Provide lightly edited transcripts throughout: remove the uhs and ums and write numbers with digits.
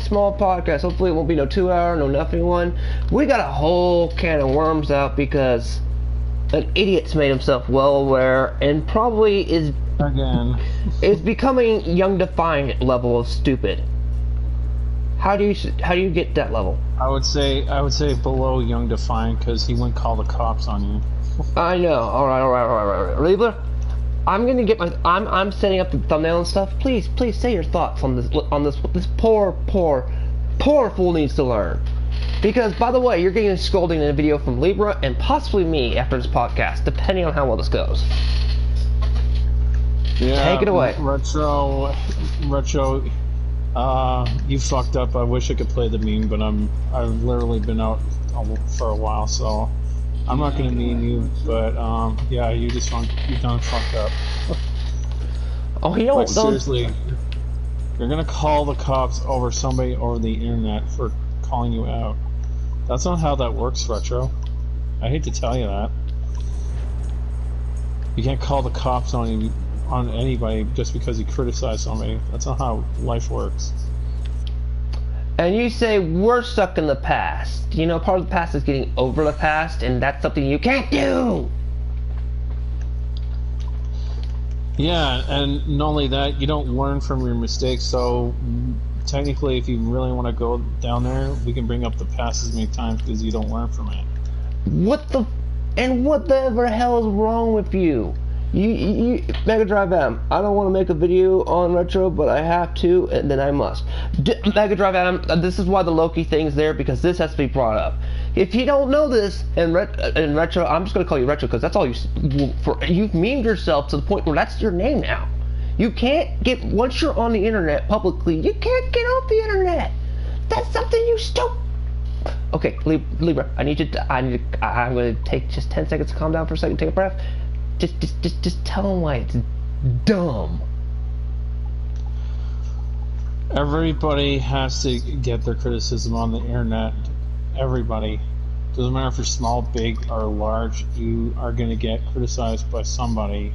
small podcast. Hopefully it won't be no 2-hour, no nothing one. We got a whole can of worms out because an idiot's made himself well aware and probably is becoming young defiant level of stupid. How do you get that level? I would say below young defiant because he wouldn't call the cops on you. I know. All right. Libra, I'm gonna get my. I'm setting up the thumbnail and stuff. Please say your thoughts on this poor fool needs to learn. Because by the way, you're getting a scolding in a video from Libra and possibly me after this podcast, depending on how well this goes. Yeah. Take it away. Retro. You fucked up. I wish I could play the meme, but I've literally been out for a while, so I'm not gonna meme you. But yeah, you done fucked up. Oh, he don't. Like, seriously, you're gonna call the cops over somebody over the internet for calling you out. That's not how that works, Retro. I hate to tell you that. You can't call the cops on anybody just because you criticize somebody. That's not how life works. And you say we're stuck in the past. You know, part of the past is getting over the past, and that's something you can't do. Yeah, and not only that, you don't learn from your mistakes, so technically if you really want to go down there, we can bring up the past as many times because you don't learn from it. What the ever hell is wrong with you? You Mega Drive M, I don't want to make a video on Retro, but I have to, and then I must. Mega Drive M, this is why the Loki thing's there, because this has to be brought up. If you don't know this, in Retro, I'm just going to call you Retro, because that's all you've memed yourself to the point where that's your name now. You can't get, once you're on the internet publicly, you can't get off the internet. That's something you Okay, Libra, I'm going to take just 10 seconds to calm down for a second, take a breath. Just tell them why it's dumb. Everybody has to get their criticism on the internet. Everybody. Doesn't matter if you're small, big, or large, you are going to get criticized by somebody.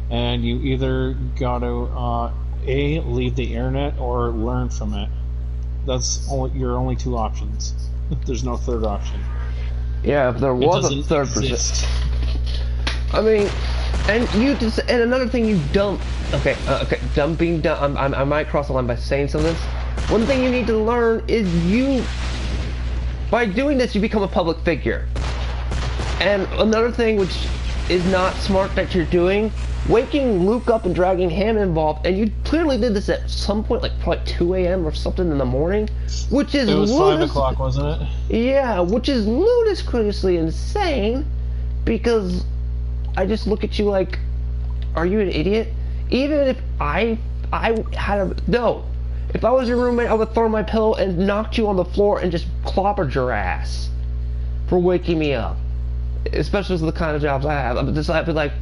And you either got to, leave the internet or learn from it. That's your only two options. There's no third option. Yeah, if there was a third percent. I mean, and another thing you dumb. Okay, being dumb. I might cross the line by saying some of this. One thing you need to learn is by doing this, you become a public figure. And another thing which is not smart that you're doing, waking Luke up and dragging him involved, and you clearly did this at some point, like probably 2 a.m. or something in the morning, which is it was 5 o'clock, wasn't it? Yeah, which is ludicrously insane, because I just look at you like, are you an idiot? Even if if I was your roommate, I would throw my pillow and knocked you on the floor and just clobbered your ass for waking me up. Especially with the kind of jobs I have. I'd be like,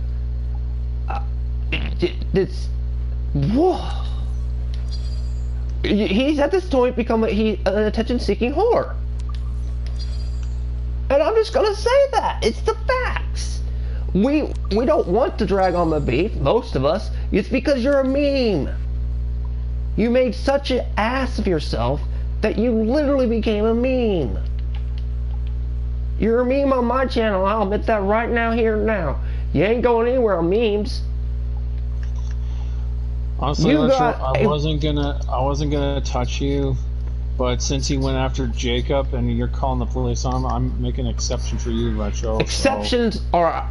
whoa. He's at this point become an attention-seeking whore. And I'm just gonna say that. It's the facts. We don't want to drag on the beef, most of us. It's because you're a meme. You made such an ass of yourself that you literally became a meme. You're a meme on my channel, I'll admit that right now, here and now. You ain't going anywhere on memes. Honestly, I wasn't gonna touch you, but since he went after Jacob and you're calling the police on him, I'm making an exception for you, Retro. Exceptions are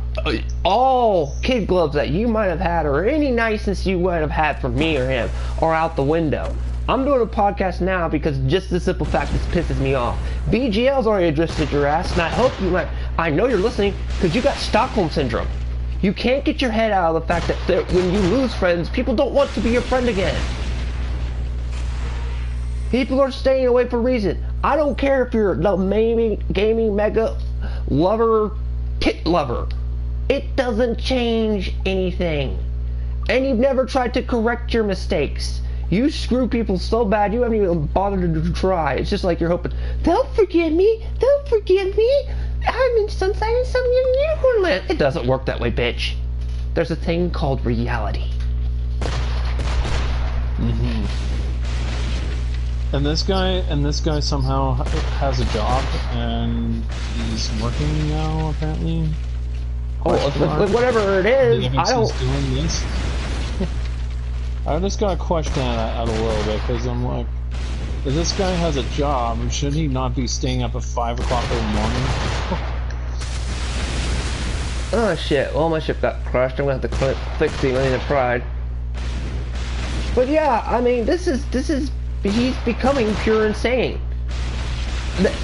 all kid gloves that you might have had, or any niceness you might have had from me or him, are out the window. I'm doing a podcast now because just the simple fact this pisses me off. BGL's already addressed your ass, and I hope I know you're listening, because you got Stockholm Syndrome. You can't get your head out of the fact that when you lose friends, people don't want to be your friend again. People are staying away for a reason. I don't care if you're the gaming mega lover, tit lover. It doesn't change anything. And you've never tried to correct your mistakes. You screw people so bad you haven't even bothered to try. It's just like you're hoping, they'll forgive me, I'm in sunshine and some unicorn land. It doesn't work that way, bitch. There's a thing called reality. And this guy somehow has a job, and he's working now apparently. Oh, whatever it is, I don't. He's doing this. I just got to question that a little bit, because I'm like, if this guy has a job, should he not be staying up at 5 o'clock in the morning? Oh shit! Well, my ship got crushed. I'm gonna have to fix the Lane of Pride. But yeah, I mean, this is he's becoming pure insane.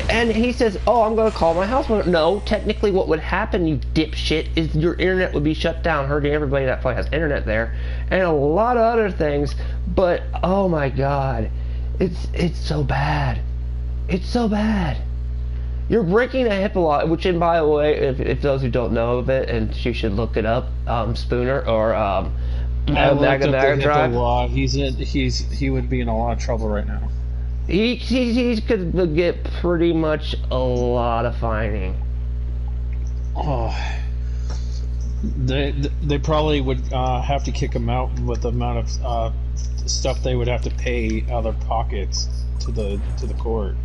And he says, "Oh, I'm gonna call my house mother." No, technically, what would happen, you dipshit, is your internet would be shut down, hurting everybody that probably has internet there, and a lot of other things. But oh my god, it's so bad. It's so bad. You're breaking a HIPAA law, which, and by the way, if those who don't know of it, and you should look it up, Spooner or Mega Drive. Law. He would be in a lot of trouble right now. He could get pretty much a lot of fining. Oh, they probably would have to kick him out with the amount of stuff they would have to pay out of their pockets to the court.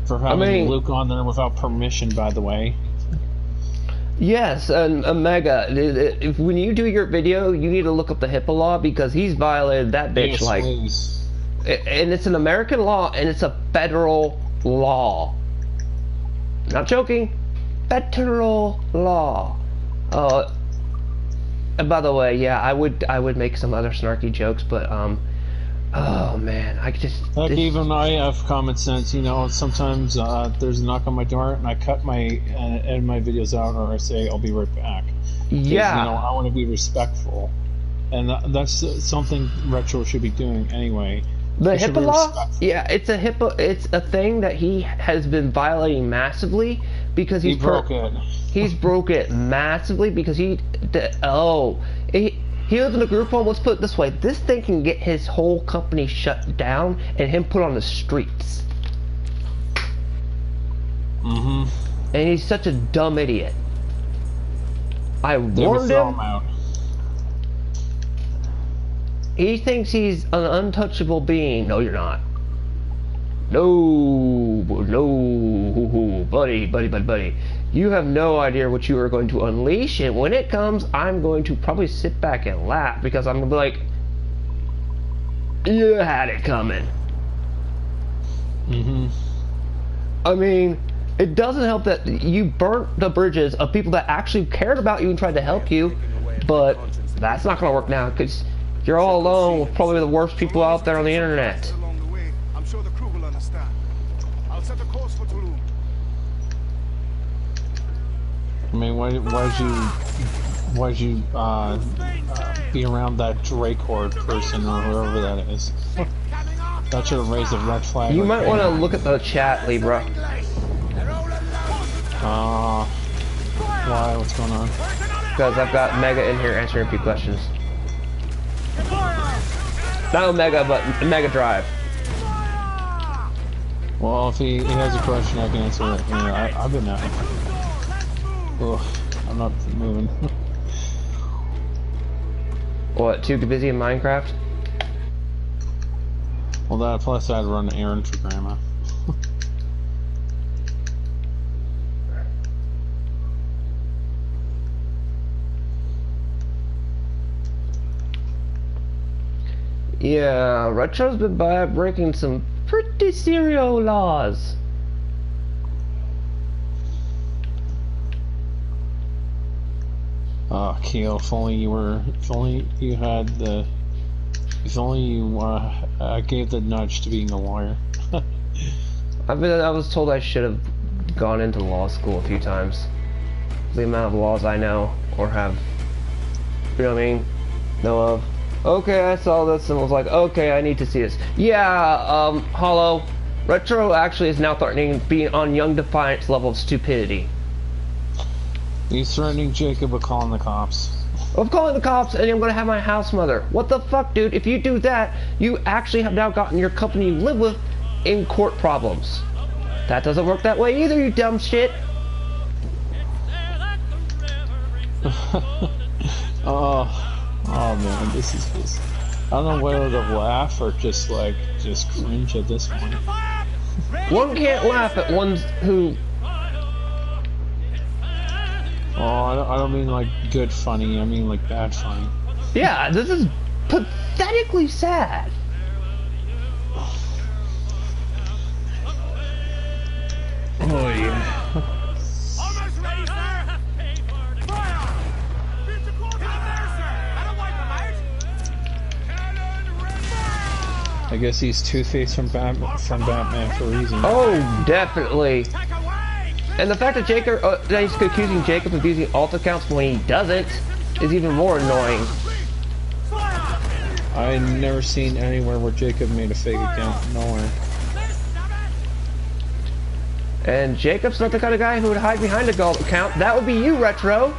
For having Luke on there without permission, by the way. Yes, and Mega, when you do your video, you need to look up the HIPAA law, because he's violated that bitch, yes, like... Please. And it's an American law, and it's a federal law. Not joking. Federal law. And by the way, yeah, I would make some other snarky jokes, but, oh man, I just... Like, even I have common sense, you know, sometimes there's a knock on my door and I cut edit my videos out, or I say I'll be right back. Yeah. You know, I want to be respectful. And that's something Retro should be doing anyway. The HIPAA law? Yeah, it's a thing that he has been violating massively, because he broke it. He's broke it massively because he lives in a group home. Let's put it this way: this thing can get his whole company shut down and him put on the streets. Mm-hmm. And he's such a dumb idiot. I warned him. He thinks he's an untouchable being. No, you're not. No, buddy. You have no idea what you are going to unleash, and when it comes, I'm going to probably sit back and laugh, because I'm going to be like, you had it coming. Mm-hmm. I mean, it doesn't help that you burnt the bridges of people that actually cared about you and tried to help you, but that's not going to work now, because you're all alone with probably the worst people out there on the internet. I'm sure the crew will understand. I'll set a course for Tulum. I mean, why'd you be around that Dracor person or whoever that is? That should have raised a red flag. You might want to look at the chat, Libra. Why? What's going on? Because I've got Mega in here answering a few questions. Not Omega, but Mega Drive. Well, if he has a question, I can answer it. You know, I've been out. Ugh, I'm not moving. What, too busy in Minecraft? Well, that plus I'd run an errand for Grandma. Yeah, Retro's been breaking some pretty serious laws. Keel, if only you gave the nudge to being a lawyer. I was told I should have gone into law school a few times. The amount of laws I know, or have, you know what I mean, know of. Okay, I saw this and was like, okay, I need to see this. Yeah, Hollow, Retro actually is now threatening being on Young Defiance level of stupidity. He's threatening Jacob with calling the cops. I'm calling the cops and I'm gonna have my house mother. What the fuck, dude? If you do that, you actually have now gotten your company you live with in court problems. That doesn't work that way either, you dumb shit. Oh man, this is don't know whether to laugh or just cringe at this point. One can't laugh at one who... Oh, I don't mean like good funny, I mean like bad funny. Yeah, this is pathetically sad. Oh yeah. Almost ready, sir. Fire! Get your clothes out there, sir. I don't like them, Cannon ready. I guess he's Two-Face from Batman for a reason. Oh, definitely. Take away. And the fact that Jacob, that he's accusing Jacob of using alt accounts when he doesn't, is even more annoying. I never seen anywhere where Jacob made a fake account. Nowhere. And Jacob's not the kind of guy who would hide behind a alt account. That would be you, Retro.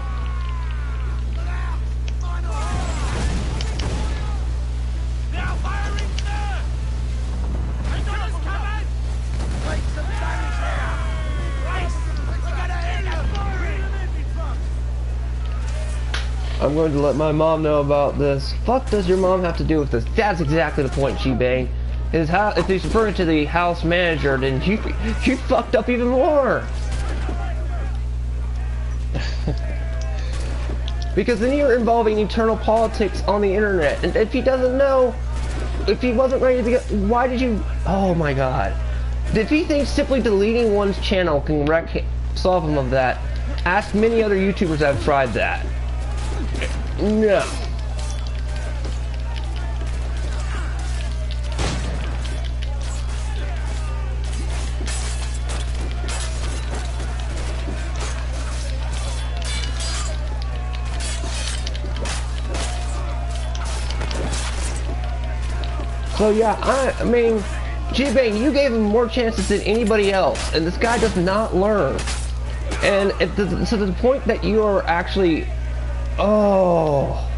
I'm going to let my mom know about this. Fuck does your mom have to do with this? That's exactly the point, G-Bang. His house, if he's referring to the house manager, then you fucked up even more. Because then you're involving eternal politics on the internet. And if he doesn't know, if he wasn't ready to get, why did you, oh my god. If he thinks simply deleting one's channel can solve him of that, ask many other YouTubers that have tried that. No. So yeah, I mean, G-Bang, you gave him more chances than anybody else, and this guy does not learn. And to the point that you are actually, oh,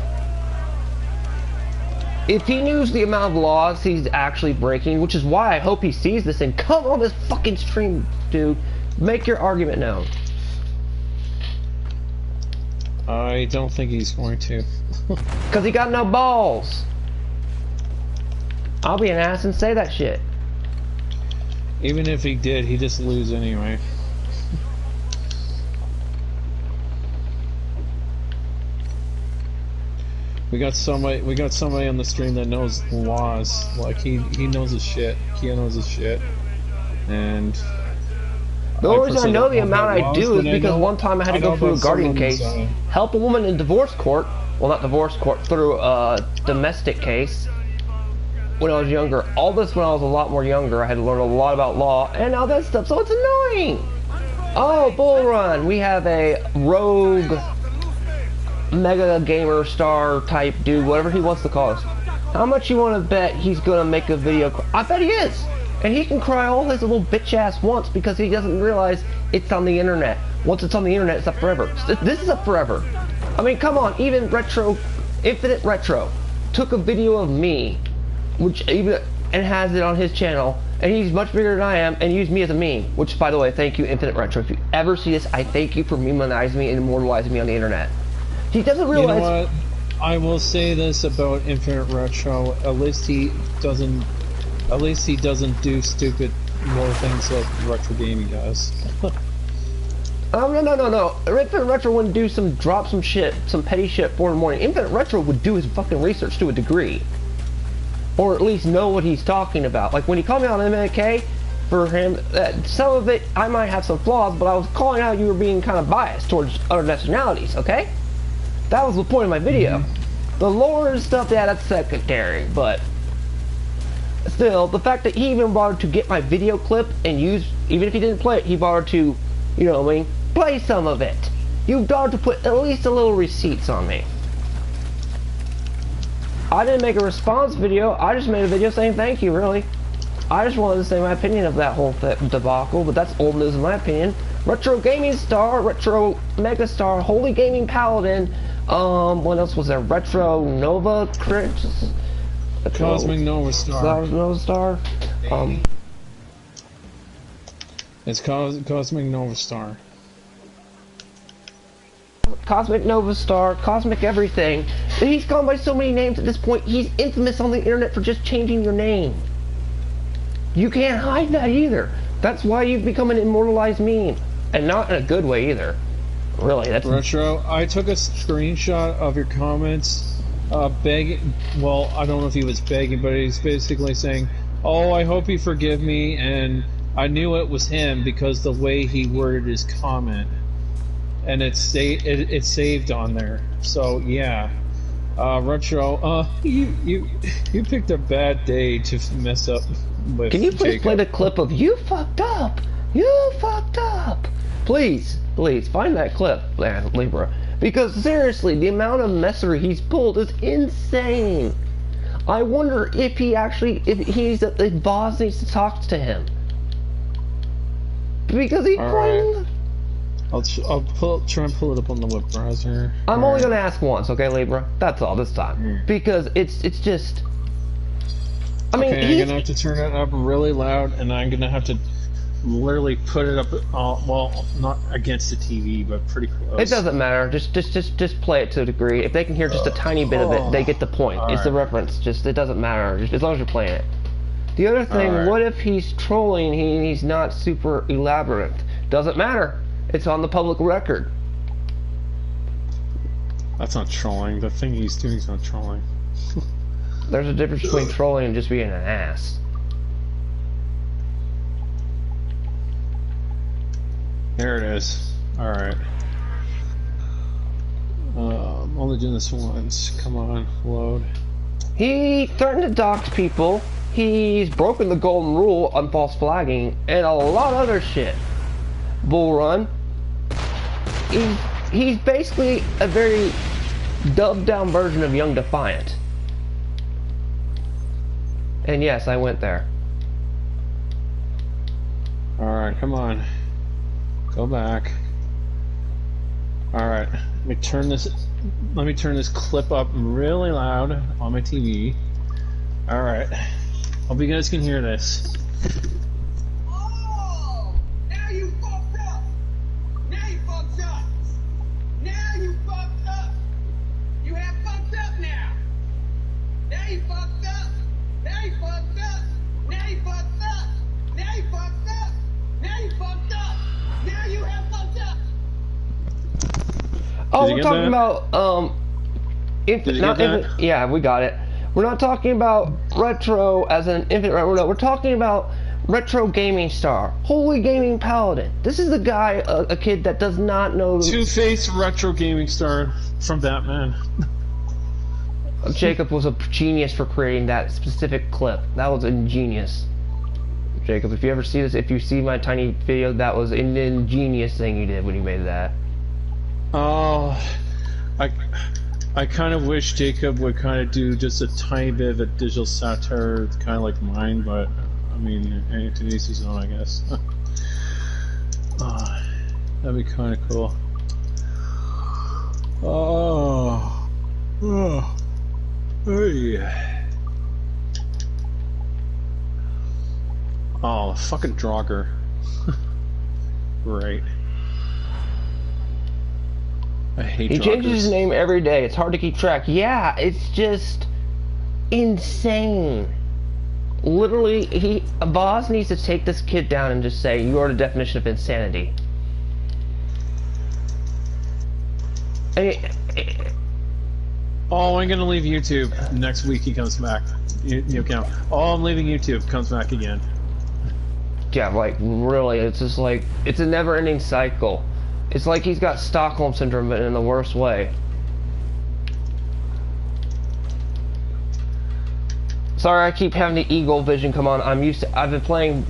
if he knew the amount of laws he's actually breaking, which is why I hope he sees this and come on this fucking stream, dude, make your argument known. I don't think he's going to. Cause he got no balls. I'll be an ass and say that shit. Even if he did, he'd just lose anyway. We got somebody on the stream that knows laws. Like he knows his shit. He knows his shit. And the only reason I know the amount I do is because one time I had to go through a guardian case, help a woman in divorce court. Well, not divorce court, through a domestic case. When I was younger, all this when I was a lot more younger, I had to learn a lot about law and all that stuff, so it's annoying. Oh, Bull Run, we have a rogue mega gamer star type dude, whatever he wants to call us. How much you want to bet he's gonna make a video? I bet he is, and he can cry all his little bitch ass once because he doesn't realize it's on the internet. Once it's on the internet, it's up forever. This is up forever. I mean, come on, even Infinite Retro took a video of me, and has it on his channel, and he's much bigger than I am, and used me as a meme. Which, by the way, thank you, Infinite Retro. If you ever see this, I thank you for memonizing me and immortalizing me on the internet. He doesn't realize. You know what? I will say this about Infinite Retro. At least he doesn't do stupid more things like Retro Gaming does. No. Infinite Retro wouldn't drop some shit, some petty shit 4 in the morning. Infinite Retro would do his fucking research to a degree. Or at least know what he's talking about. Like when he called me on MNK, for him, some of it, I might have some flaws, but I was calling out you were being kind of biased towards other nationalities, okay? That was the point of my video. The lore and stuff, yeah, that's secondary, but still, the fact that he even bothered to get my video clip and use, even if he didn't play it, he bothered to, you know what I mean, play some of it. You bothered to put at least a little receipts on me. I didn't make a response video, I just made a video saying thank you, really. I just wanted to say my opinion of that whole debacle, but that's old news in my opinion. Retro Gaming Star, Retro Mega Star, Holy Gaming Paladin, what else was there? Retro Nova Crits? Cosmic Nova Star. Nova Star. It's Cosmic Nova Star. Cosmic Nova Star, Cosmic Everything, He's gone by so many names at this point. He's infamous on the internet for just changing your name. You can't hide that either. That's why you've become an immortalized meme. And not in a good way either. Really, that's... Retro, I took a screenshot of your comments, begging, well, I don't know if he was begging, but he's basically saying, oh, I hope you forgive me, and I knew it was him because the way he worded his comment. And it's saved on there. So, yeah. Retro, you picked a bad day to mess up with Can you please Jacob. play the clip of "You fucked up, you fucked up"? Please, please find that clip, Libra. Because seriously, the amount of messery he's pulled is insane. I wonder if the boss needs to talk to him. Because he's playing... I'll try and pull it up on the web browser. I'm only gonna ask once, okay, Libra? That's all this time. Because it's just... I mean, okay, I'm gonna have to turn it up really loud, and I'm gonna have to literally put it up, well, not against the TV, but pretty close. It doesn't matter. Just play it to a degree. If they can hear just a tiny bit of it, they get the point. It's the reference. Just, it doesn't matter. Just as long as you're playing it. The other thing, what if he's trolling? He's not super elaborate. Doesn't matter. It's on the public record. That's not trolling. The thing he's doing is not trolling. There's a difference between trolling and just being an ass. There it is. Alright. I'm only doing this once. Come on, load. He threatened to dox people. He's broken the golden rule on false flagging and a lot of other shit. Bull Run. He's basically a very dubbed down version of Young Defiant. And yes, I went there. Alright, come on. Go back. Alright, let me turn this clip up really loud on my TV. Alright. Hope you guys can hear this. Oh! Now you fucked up! Now you fucked up! Now you fucked up! You have fucked up now! Now you fucked up! Now you fucked up! Now you fucked up! Now you fucked up! Now you fucked up! Now you have fucked up! Oh, Did you we're get talking that? about yeah, we got it. We're not talking about retro as an infant. We're talking about retro gaming star, holy gaming paladin. This is the guy, a kid that does not know. Two-Face retro gaming star from Batman. Jacob was a genius for creating that specific clip. That was ingenious. Jacob, if you ever see this, if you see my tiny video, that was an ingenious thing you did when you made that. Oh, I kind of wish Jacob would kind of do just a tiny bit of a digital satire, kind of like mine, but I mean, to each his own, I guess. That'd be kind of cool. Oh, hey. Oh, fucking Draugr. Right. I hate He changes Draugrs. his name every day. It's hard to keep track. Yeah, it's just insane. Literally, a boss needs to take this kid down and just say, "You are the definition of insanity." Oh, I'm gonna leave YouTube. Next week he comes back. You count. Oh, I'm leaving YouTube. Comes back again. Yeah, like, really, it's just like, it's a never-ending cycle. It's like he's got Stockholm Syndrome, but in the worst way. Sorry, I keep having the Eagle Vision come on. I've been playing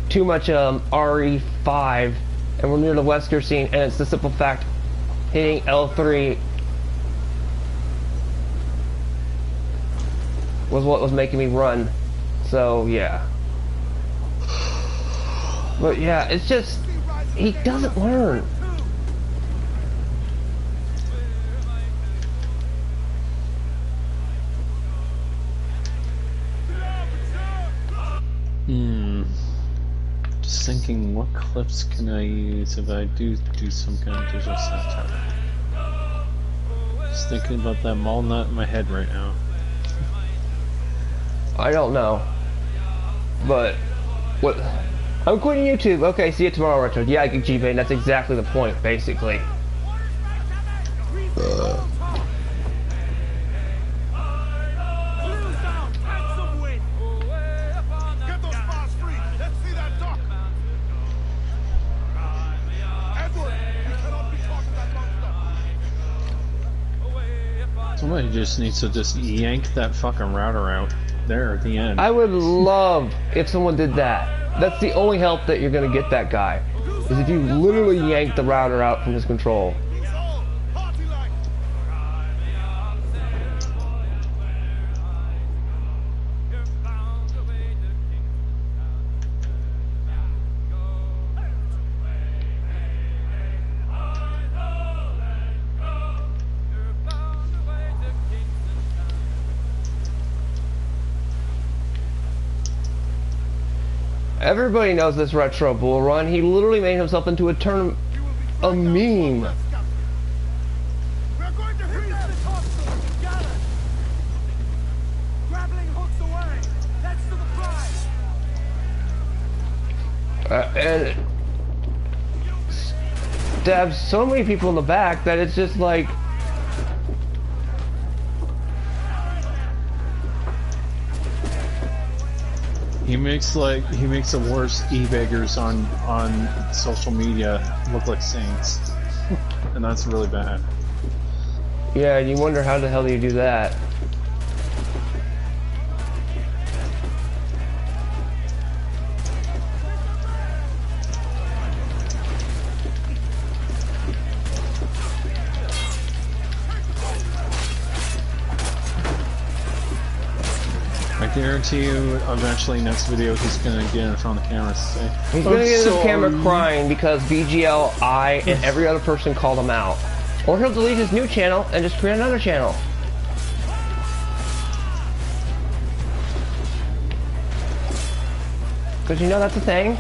too much RE5, and we're near the Wesker scene, and it's the simple fact, hitting L3 was what was making me run. So, yeah. But yeah, it's just, he doesn't learn. Just thinking, what clips can I use if I do some kind of digital satire? Just thinking about that mall nut in my head right now. I don't know. But, what? I'm quitting YouTube. Okay, see you tomorrow, Retro. Yeah, G-Bane, that's exactly the point, basically. Somebody just needs to just yank that fucking router out there at the end. I would love if someone did that. That's the only help that you're gonna get that guy. Is if you literally yank the router out from his control. Everybody knows this Retro Bull Run. He literally made himself into a meme. We're going to hit that hostile. Got it. Grappling hooks away. That's to the prize. And stabs so many people in the back that it's just like. He makes the worst e-beggars on social media look like saints, and that's really bad. Yeah, and you wonder how the hell do you do that? I guarantee you, eventually, next video, he's gonna get in front of the camera and say, He's gonna get in the camera crying because BGL, I, and every other person called him out. Or he'll delete his new channel and just create another channel. Because you know that's a thing.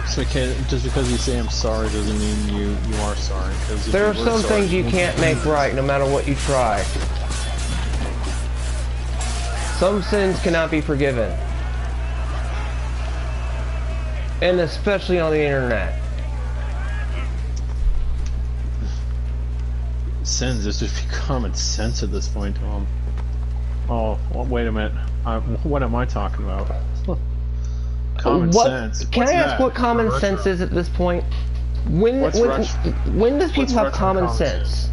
So just because you say I'm sorry doesn't mean you are sorry. Because There are some things you can't make right no matter what you try. Some sins cannot be forgiven. And especially on the internet. Sins is just common sense at this point, Tom. Oh, well, wait a minute. What am I talking about? Common sense. Can What's I ask that? what common sense is at this point? When does people have common sense?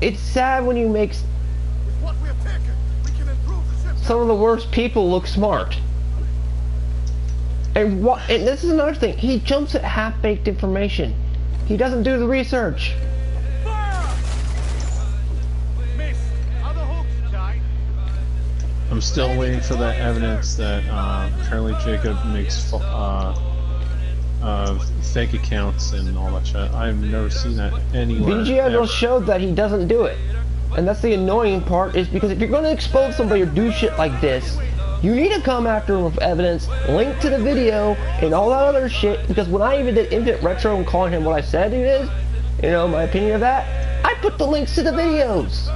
It's sad when you make What we have taken, we can improve the ship. some of the worst people look smart. And this is another thing. He jumps at half-baked information. He doesn't do the research. Fire! Miss. Other hooks, Jai. I'm still waiting for that evidence that Charlie Jacob makes fake accounts and all that shit. I've never seen that anywhere. BGL ever. just showed that he doesn't do it. And that's the annoying part, is because if you're going to expose somebody or do shit like this, you need to come after him with evidence, link to the video, and all that other shit, because when I even did Infinite Retro and calling him what I said it is, you know, my opinion of that, I put the links to the videos.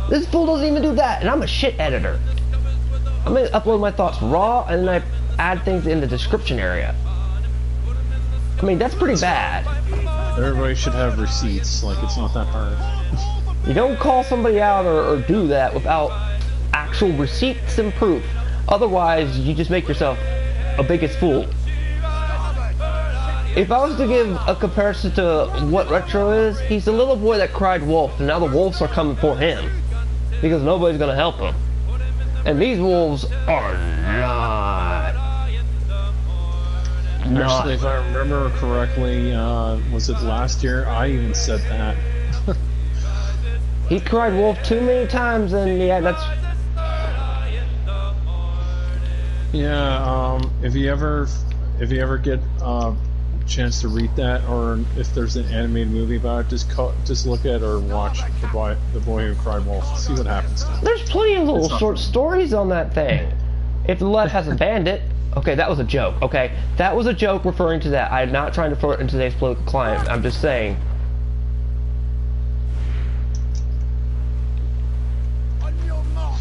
This fool doesn't even do that, and I'm a shit editor. I'm going to upload my thoughts raw, and then I add things in the description area. I mean, that's pretty bad. Everybody should have receipts. Like, it's not that hard. You don't call somebody out or do that without actual receipts and proof. Otherwise, you just make yourself a biggest fool. If I was to give a comparison to what Retro is, he's the little boy that cried wolf, and now the wolves are coming for him. Because nobody's gonna help him. And these wolves are not. Actually, if I remember correctly, was it last year? I even said that. He cried wolf too many times, and yeah, that's... Yeah, if you ever get a chance to read that, or if there's an animated movie about it, just look at or watch the boy who cried wolf. See what happens. There's plenty of little short stories on that thing. If the left hasn't banned it. Okay, that was a joke. Okay, that was a joke referring to that. I'm not trying to throw it in today's political climate. I'm just saying. On your mark,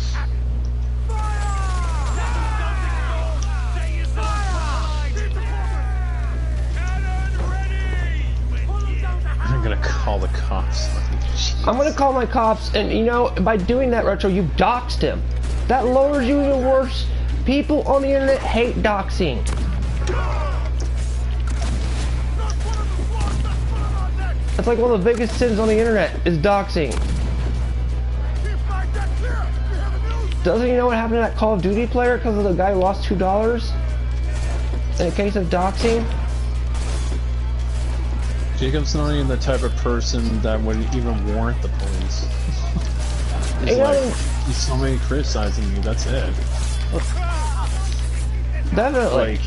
I'm gonna call the cops. I'm gonna call my cops, and you know, by doing that, Retro, you doxed him. That lowers you even worse. People on the internet hate doxing. That's like one of the biggest sins on the internet is doxing. Doesn't you know what happened to that Call of Duty player because of the guy who lost $2 in a case of doxing? Jacob's not even the type of person that would even warrant the police. He's like, somebody criticizing you, that's it. Definitely. Like,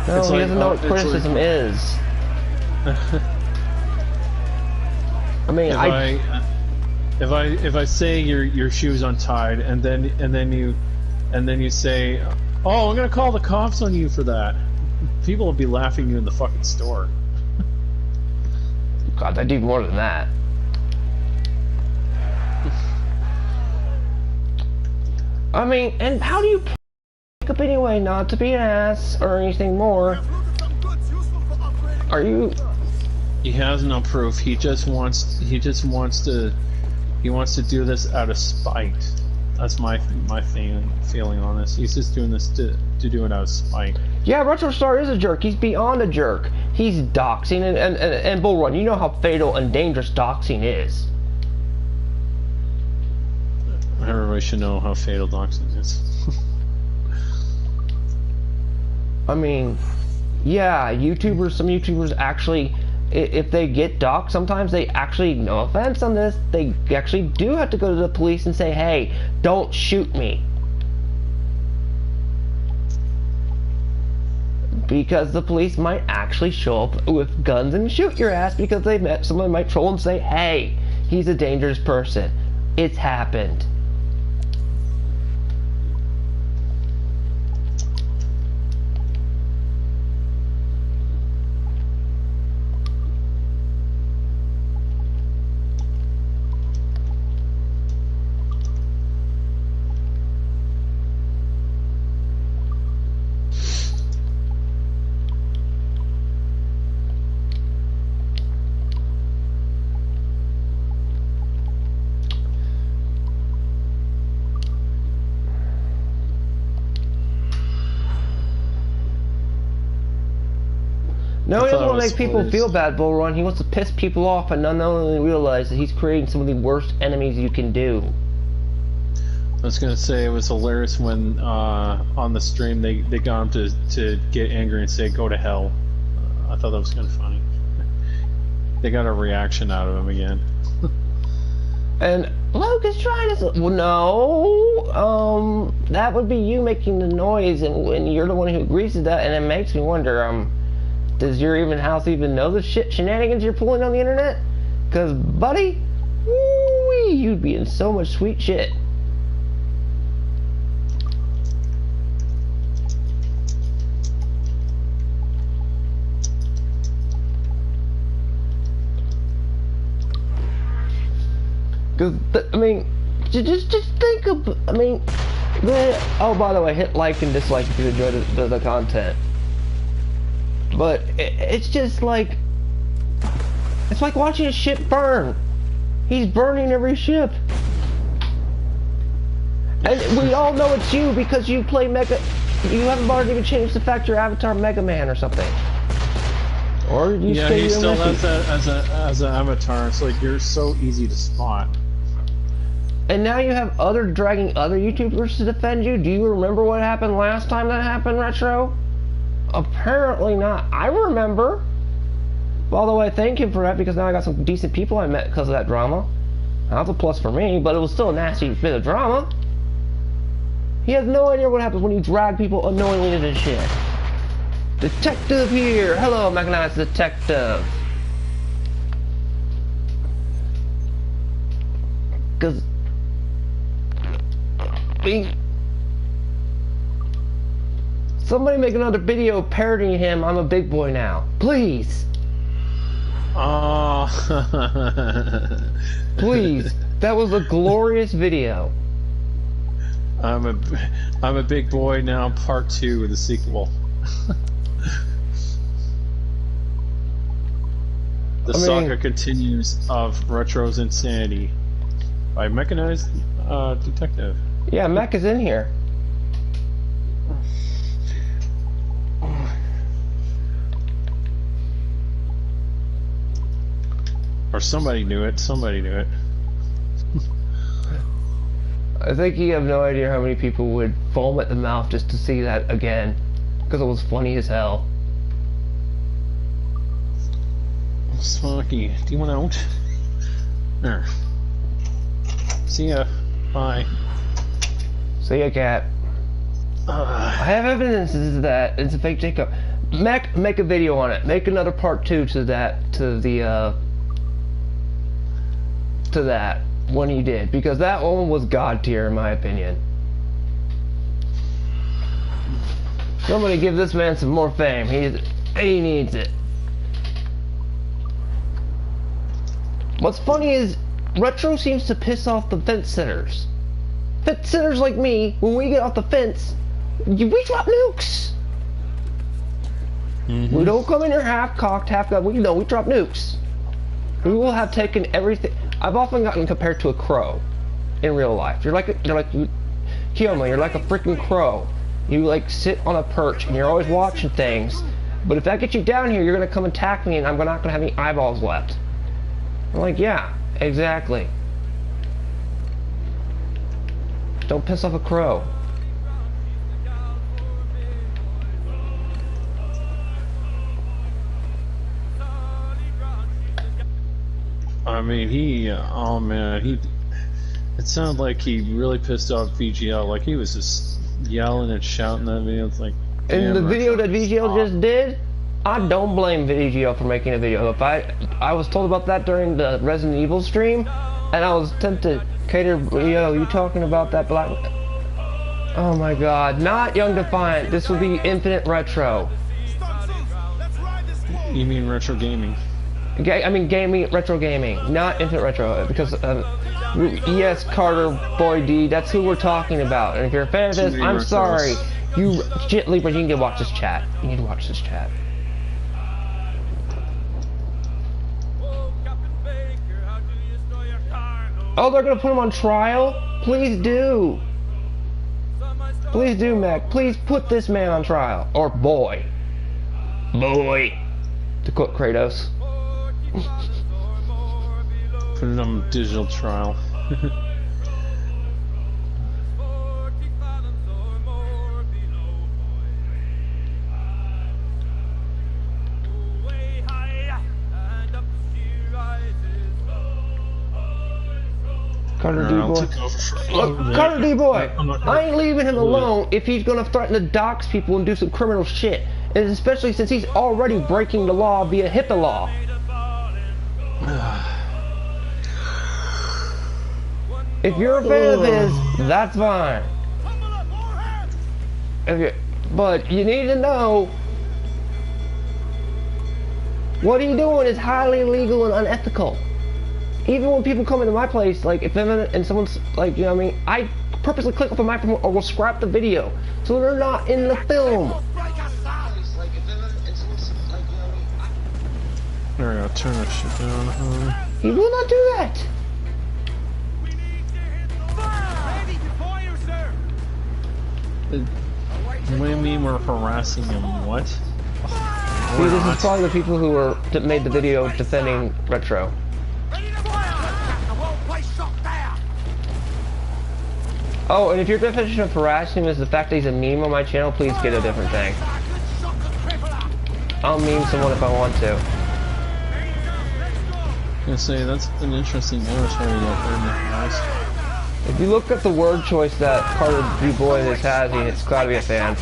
No, he doesn't know what criticism is. I mean, if I say your shoe's untied and then you say, oh, I'm gonna call the cops on you for that, people will be laughing you in the fucking store. God, I do more than that. I mean, and how do you pick up anyway? Not to be an ass or anything more. Are you? He has no proof. He wants to do this out of spite. That's my feeling on this. He's just doing this to do it out of spite. Yeah, RetroStar is a jerk. He's beyond a jerk. He's doxing and Bull Run. You know how fatal and dangerous doxing is. Everybody should know how fatal doxing is. I mean, yeah, some YouTubers actually, if they get doxed, sometimes they actually, no offense on this, they actually do have to go to the police and say, hey, don't shoot me. Because the police might actually show up with guns and shoot your ass because they met someone might troll and say, hey, he's a dangerous person. It's happened. No, he doesn't want to make people feel bad, Bull Run. He wants to piss people off and unknowingly realize that he's creating some of the worst enemies you can do. I was gonna say it was hilarious when on the stream they got him to get angry and say go to hell. I thought that was kind of funny. They got a reaction out of him again. And Luke is trying to. Well, no. That would be you making the noise, and you're the one who agrees to that, and it makes me wonder. Does your house even know the shenanigans you're pulling on the internet? Cause, buddy, woo-wee, you'd be in so much sweet shit. Cause, I mean, just think of, I mean, oh, by the way, hit like and dislike if you enjoy the content. But it's just like, it's like watching a ship burn. He's burning every ship. And we all know it's you because you play Mega, you haven't bothered to even change the fact your avatar Mega Man or something. Or you yeah, he still has that as an avatar. It's like you're so easy to spot. And now you have dragging other YouTubers to defend you. Do you remember what happened last time that happened, Retro? Apparently not. I remember. Although I thank him for that because now I got some decent people I met because of that drama. That was a plus for me, but it was still a nasty bit of drama. He has no idea what happens when you drag people unknowingly into shit. Detective here! Hello, mechanized detective. Cause Somebody make another video parodying him. I'm a big boy now. Please. Oh. Please. That was a glorious video. I'm a big boy now. Part 2 with the sequel. The saga continues of Retro's insanity by Mechanized Detective. Yeah, Mech is in here. Or somebody knew it. Somebody knew it. I think you have no idea how many people would foam at the mouth just to see that again, because it was funny as hell. Smoky, do you want out? There. See ya. Bye. See ya, cat. I have evidence that it's a fake Jacob. Mech, make a video on it. Make another part 2 to that, to that one he did, because that one was god tier in my opinion. Somebody give this man some more fame. He needs it. What's funny is Retro seems to piss off the fence sitters. Fence sitters like me, when we get off the fence, we drop nukes. Mm-hmm. We don't come in here half cocked, half gun. We drop nukes. We will have taken everything. I've often gotten compared to a crow in real life. You're like Kiyoma, you're like a freaking crow. You like sit on a perch and you're always watching things. But if that gets you down here, you're gonna come attack me and I'm not gonna have any eyeballs left. I'm like, yeah, exactly. Don't piss off a crow. I mean, oh man, it sounded like he really pissed off VGL. Like he was just yelling and shouting that video. It's like, in the video that VGL just did, I don't blame VGL for making a video. If I was told about that during the Resident Evil stream, and I was tempted, Cater, yo, you talking about that black? Oh my God, not Young Defiant. This would be Infinite Retro. You mean retro gaming? I mean retro gaming, not Infinite Retro, because yes, Carter, Boy D, that's who we're talking about. And if you're a fan of this, I'm sorry. Libra, you need to watch this chat. You need to watch this chat. Oh, they're gonna put him on trial? Please do. Please do, Mac. Please put this man on trial. Or boy. Boy. To quote Kratos. Put it on digital trial. Carter D boy. Look, Carter D boy. I ain't leaving him alone if he's gonna threaten to dox people and do some criminal shit. And especially since he's already breaking the law via HIPAA law. If you're a fan of his, that's fine. But you need to know what he's doing is highly illegal and unethical. Even when people come into my place, like if I'm in and someone's like, you know what I mean, I purposely click off the microphone or will scrap the video so they're not in the film. There we go, turn that shit down. He will not do that. What do you mean we're harassing him? What? See, this is probably the people that made the video defending Retro. Oh, and if your definition of harassing him is the fact that he's a meme on my channel, please get a different thing. I'll meme someone if I want to. I was gonna say, that's an interesting avatar you got there in the house. If you look at the word choice that Carter D Boy is having, it's gotta be a fan.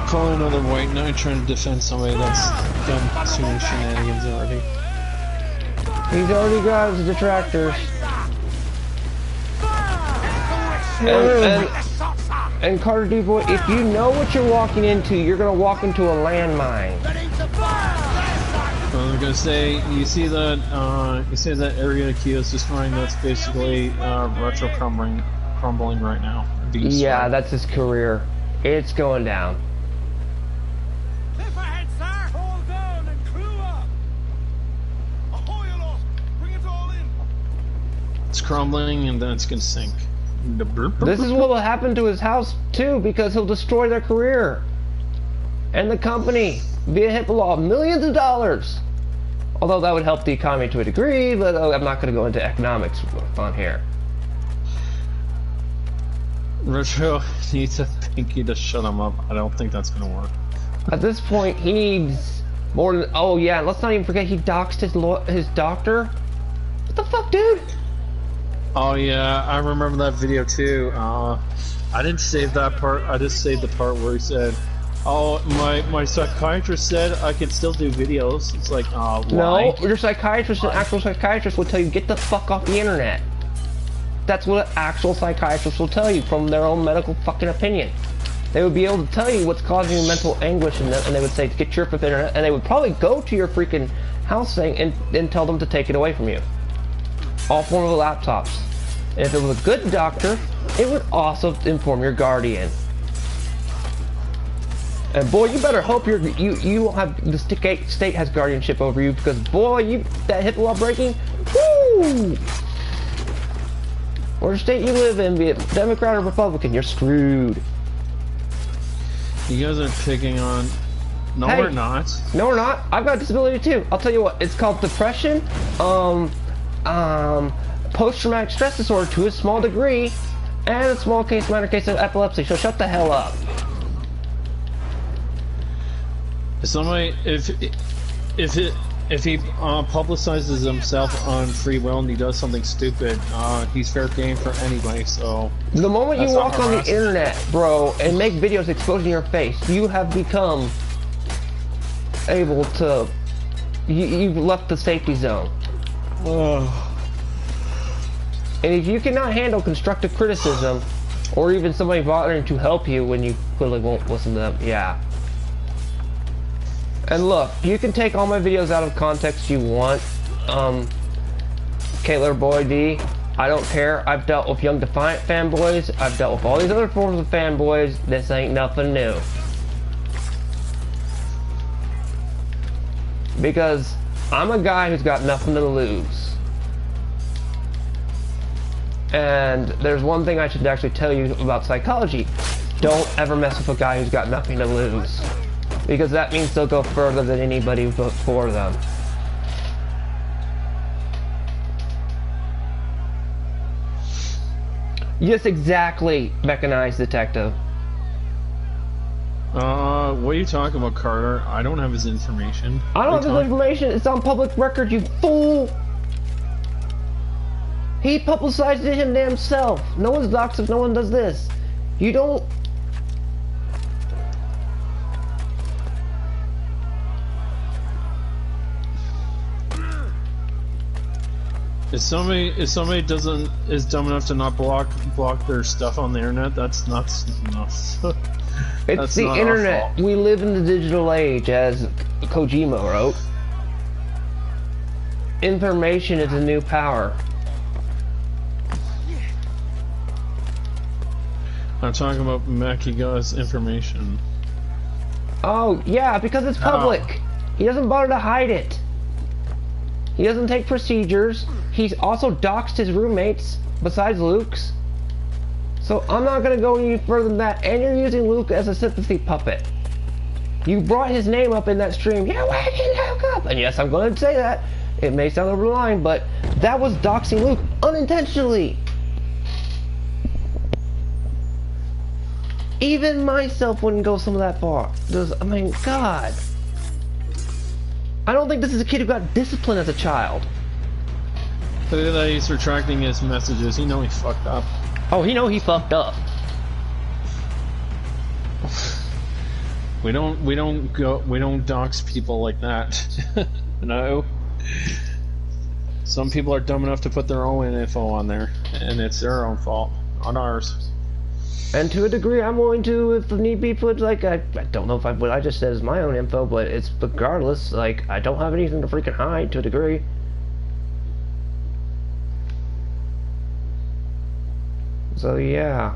Calling another white knight trying to defend somebody that's done too many shenanigans already. He's already got his detractors. And And Carter D boy, if you know what you're walking into, you're gonna walk into a landmine. I was gonna say, you see that area Kyo's destroying? That's basically retro crumbling right now. Yeah, that's his career. It's going down. Cliff ahead, sir! Hold down and crew up! Ahoy aloft! Bring it all in! It's crumbling and then it's gonna sink. This is what will happen to his house too, because he'll destroy their career and the company via HIPAA law, millions of dollars. Although that would help the economy to a degree, but I'm not going to go into economics on here. Retro needs a pinky to shut him up. I don't think that's going to work. At this point, he needs more than. Oh yeah, let's not even forget he doxed his doctor. What the fuck, dude? Oh yeah, I remember that video too. I didn't save that part. I just saved the part where he said, "Oh, my psychiatrist said I can still do videos." It's like, why? No, your psychiatrist, an actual psychiatrist, will tell you get the fuck off the internet. That's what an actual psychiatrist will tell you from their own medical fucking opinion. They would be able to tell you what's causing you mental anguish, and they would say get your off the internet, and they would probably go to your freaking house thing and tell them to take it away from you. All form of laptops. And if it was a good doctor, it would also inform your guardian. And boy, you better hope you won't have the state has guardianship over you, because boy, that HIPAA law breaking, woo! Or state you live in, be it Democrat or Republican, you're screwed. You guys are picking on. No, Hey, we're not. No, we're not. I've got a disability too. I'll tell you what. It's called depression. Post-traumatic stress disorder to a small degree, and a small case, minor case of epilepsy. So shut the hell up. Somebody, if he publicizes himself on free will and he does something stupid, he's fair game for anybody. So The moment you that's not walk on the harassment. internet, bro, and make videos exposing your face, you have become able to. You've left the safety zone. And if you cannot handle constructive criticism, or even somebody bothering to help you when you clearly won't listen to them, yeah. And look, you can take all my videos out of context you want. Kayler Boy D, I don't care. I've dealt with Young Defiant fanboys. I've dealt with all these other forms of fanboys. This ain't nothing new. Because I'm a guy who's got nothing to lose. And there's one thing I should actually tell you about psychology. Don't ever mess with a guy who's got nothing to lose. Because that means they'll go further than anybody before them. Yes, exactly, mechanized detective. What are you talking about, Carter? I don't have his information. I don't What have are his you information. It's on public record, you fool. He publicized it himself. No one's doxed if no one does this. You don't. If somebody is dumb enough to not block their stuff on the internet, that's nuts. It's That's the not our internet. fault. We live in the digital age, as Kojima wrote. Information is a new power. I'm talking about Makiga's information. Oh, yeah, because it's public. He doesn't bother to hide it. He doesn't take procedures. He's also doxed his roommates, besides Luke's. So I'm not going to go any further than that. And you're using Luke as a sympathy puppet. You brought his name up in that stream. Yeah, why did Luke up? And yes, I'm going to say that. It may sound over the line, but that was doxing Luke unintentionally. Even myself wouldn't go some of that far. I mean, God. I don't think this is a kid who got disciplined as a child. Look at that, he's retracting his messages. He know he fucked up. Oh, he fucked up. We don't dox people like that. No. Some people are dumb enough to put their own info on there, and it's their own fault, not ours. And to a degree, I'm willing to, if need be, put, like, I don't know if what I just said is my own info, but it's regardless, like, I don't have anything to freaking hide to a degree. So, yeah.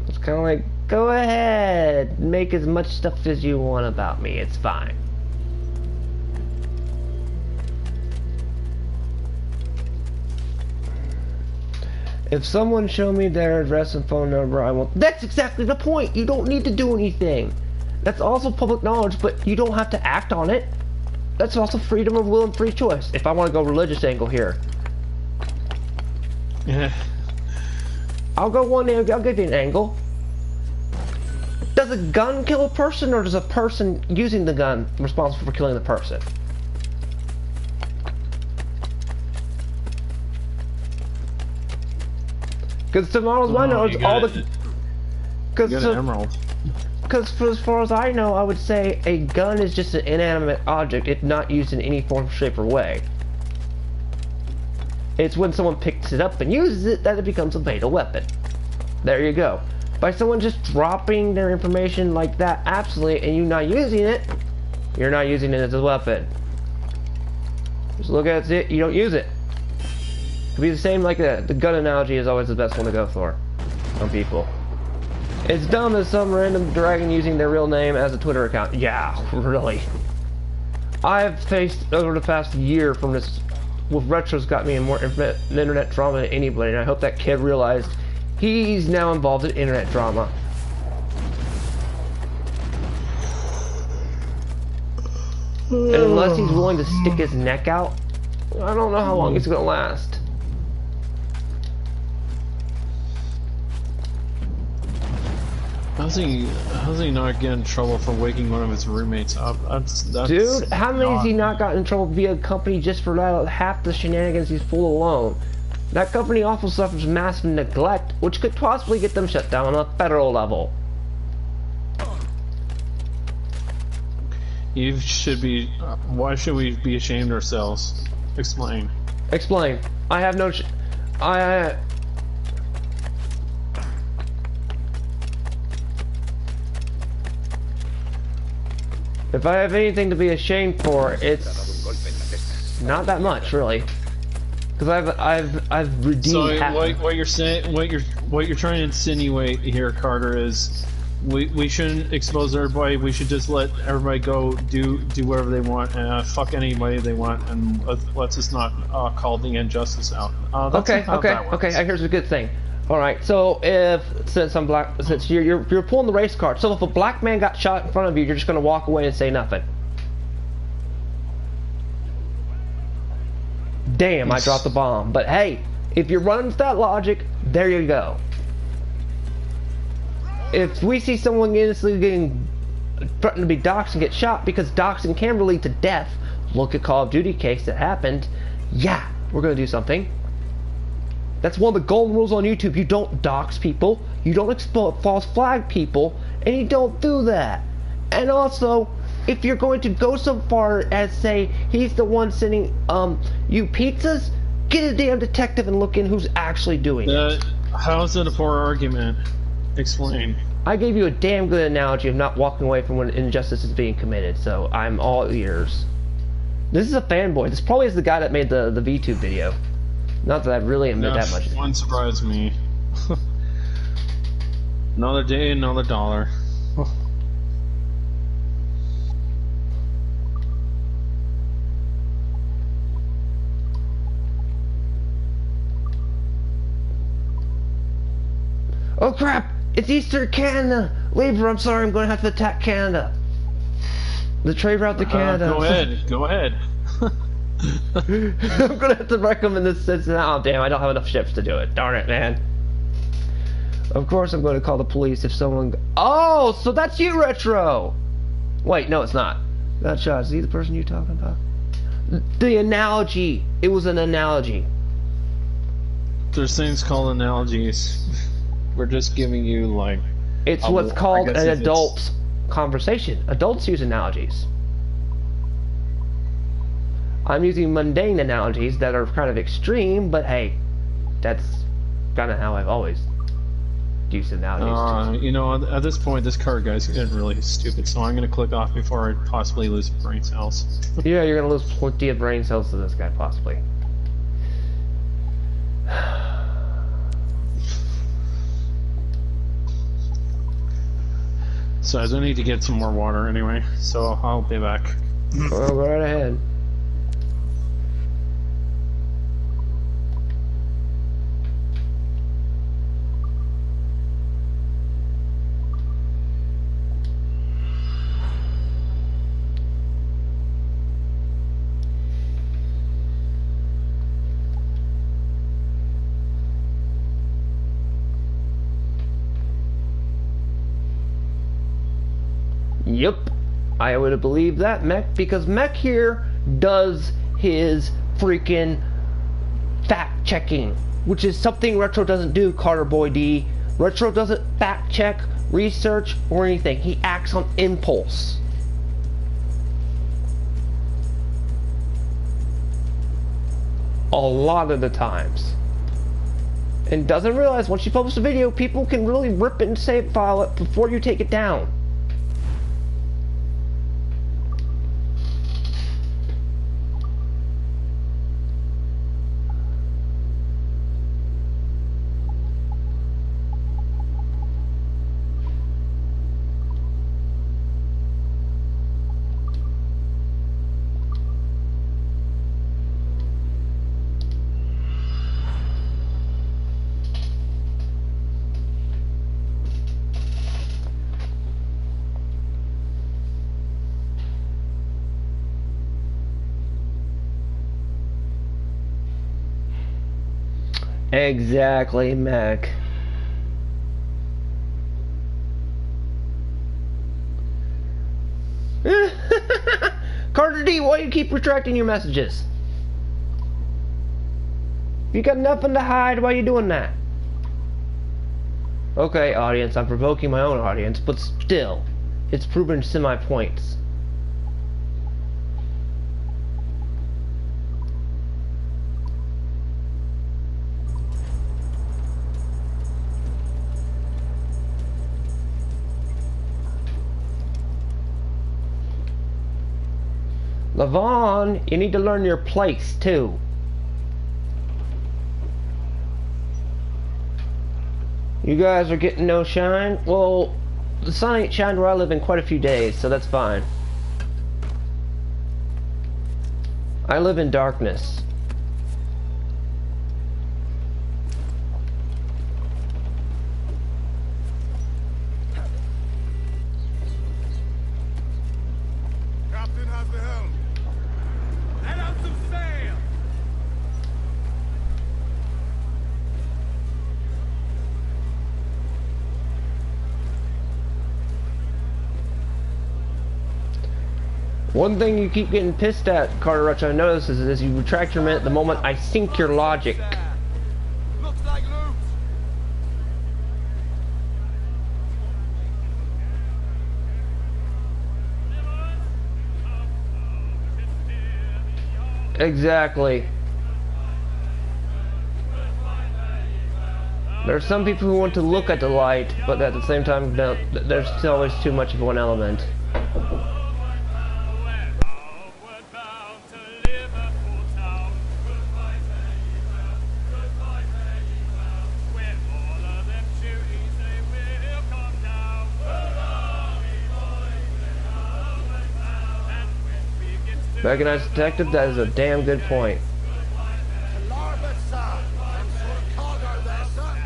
It's kind of like, go ahead, make as much stuff as you want about me, it's fine. If someone show me their address and phone number, I won't. That's exactly the point. You don't need to do anything. That's also public knowledge, but you don't have to act on it. That's also freedom of will and free choice. If I want to go religious angle here. Yeah. I'll go one angle. I'll give you an angle. Does a gun kill a person, or does a person using the gun responsible for killing the person? Because to models I know, it's all the. Because as far as I know, I would say a gun is just an inanimate object if not used in any form, shape, or way. It's when someone picks it up and uses it that it becomes a fatal weapon. There you go. By someone just dropping their information like that, absolutely, and you not using it, you're not using it as a weapon. Just look at it, you don't use it. Could be the same like the gun analogy is always the best one to go for on people. It's dumb as some random dragon using their real name as a Twitter account. Yeah, really. I've faced over the past year from this with Retro's got me in more internet drama than anybody, and I hope that kid realized he's now involved in internet drama. And unless he's willing to stick his neck out, I don't know how long it's gonna last. How's he not get in trouble for waking one of his roommates up? That's Dude, how many has he not gotten in trouble via a company just for that half the shenanigans he's pulled alone? That company also suffers massive neglect, which could possibly get them shut down on a federal level. You should be. Why should we be ashamed of ourselves? Explain. Explain. I have no. If I have anything to be ashamed for, it's not that much, really. Because I've redeemed. So what you're saying, what you're trying to insinuate here, Carter, is we shouldn't expose everybody. We should just let everybody go do whatever they want and fuck anybody they want, and let's just not call the injustice out. Okay. Here's a good thing. All right, so since I'm black, since you're pulling the race card, so if a black man got shot in front of you, you're just gonna walk away and say nothing. Damn, I dropped the bomb. But hey, if you're running with that logic, there you go. If we see someone innocently getting threatened to be doxxed and get shot because doxing can lead to death, look at Call of Duty case that happened. Yeah, we're gonna do something. That's one of the golden rules on YouTube. You don't dox people, you don't expose false flag people, and you don't do that. And also, if you're going to go so far as say he's the one sending you pizzas, get a damn detective and look in who's actually doing it. How is it a poor argument? Explain. I gave you a damn good analogy of not walking away from when injustice is being committed, so I'm all ears. This is a fanboy. This probably is the guy that made the VTube video. Not that I really admit that much. Wouldn't surprise me. Another day, another dollar. Oh crap! It's Easter Canada! Libra, I'm sorry, I'm going to have to attack Canada. The trade route to Canada. Go ahead. I'm gonna have to recommend this since oh damn, I don't have enough ships to do it. Darn it, man. Of course I'm gonna call the police if someone oh, so that's you, Retro! Wait, no it's not. That shot, is he the person you're talking about? The analogy. It was an analogy. There's things called analogies. We're just giving you like it's what's called an adult conversation. Adults use analogies. I'm using mundane analogies that are kind of extreme, but hey, that's kind of how I've always used it nowadays. You know, at this point, this card guy's getting really stupid, so I'm gonna click off before I possibly lose brain cells. Yeah, you're gonna lose plenty of brain cells to this guy, possibly. So I do need to get some more water anyway, so I'll be back. Well, go right ahead. Yep, I would have believed that, Mech, because Mech here does his freaking fact checking, which is something Retro doesn't do, Carter Boy D. Retro doesn't fact check, research, or anything. He acts on impulse. A lot of the times. And doesn't realize once you publish a video, people can really rip it and save file it before you take it down. Exactly, Mac. Carter D, why do you keep retracting your messages? You got nothing to hide, why are you doing that? Okay, audience, I'm provoking my own audience, but still, it's proven semi-points. Lavon, you need to learn your place, too. You guys are getting no shine? Well, the sun ain't shined where I live in quite a few days, so that's fine. I live in darkness. Captain has the helm. Let out some sail. One thing you keep getting pissed at, Carter Rutch, I notice, is you retract your minute the moment I sync your logic. Looks like loot. Exactly. There's some people who want to look at the light, but at the same time, there's still always too much of one element. Mechanized detective, that is a damn good point. Larboard, sir. Some sort of cargo there, sir.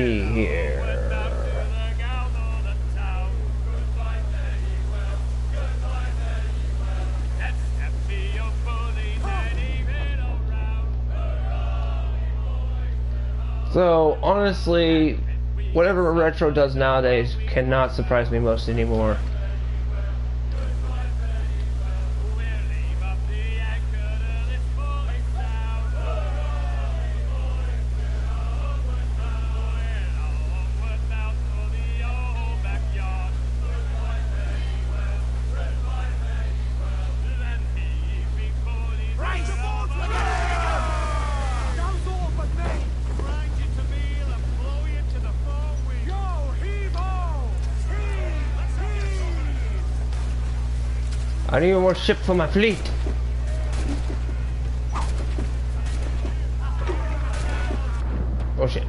see here. So, honestly, whatever Retro does nowadays cannot surprise me most anymore. I need more ship for my fleet. Oh shit.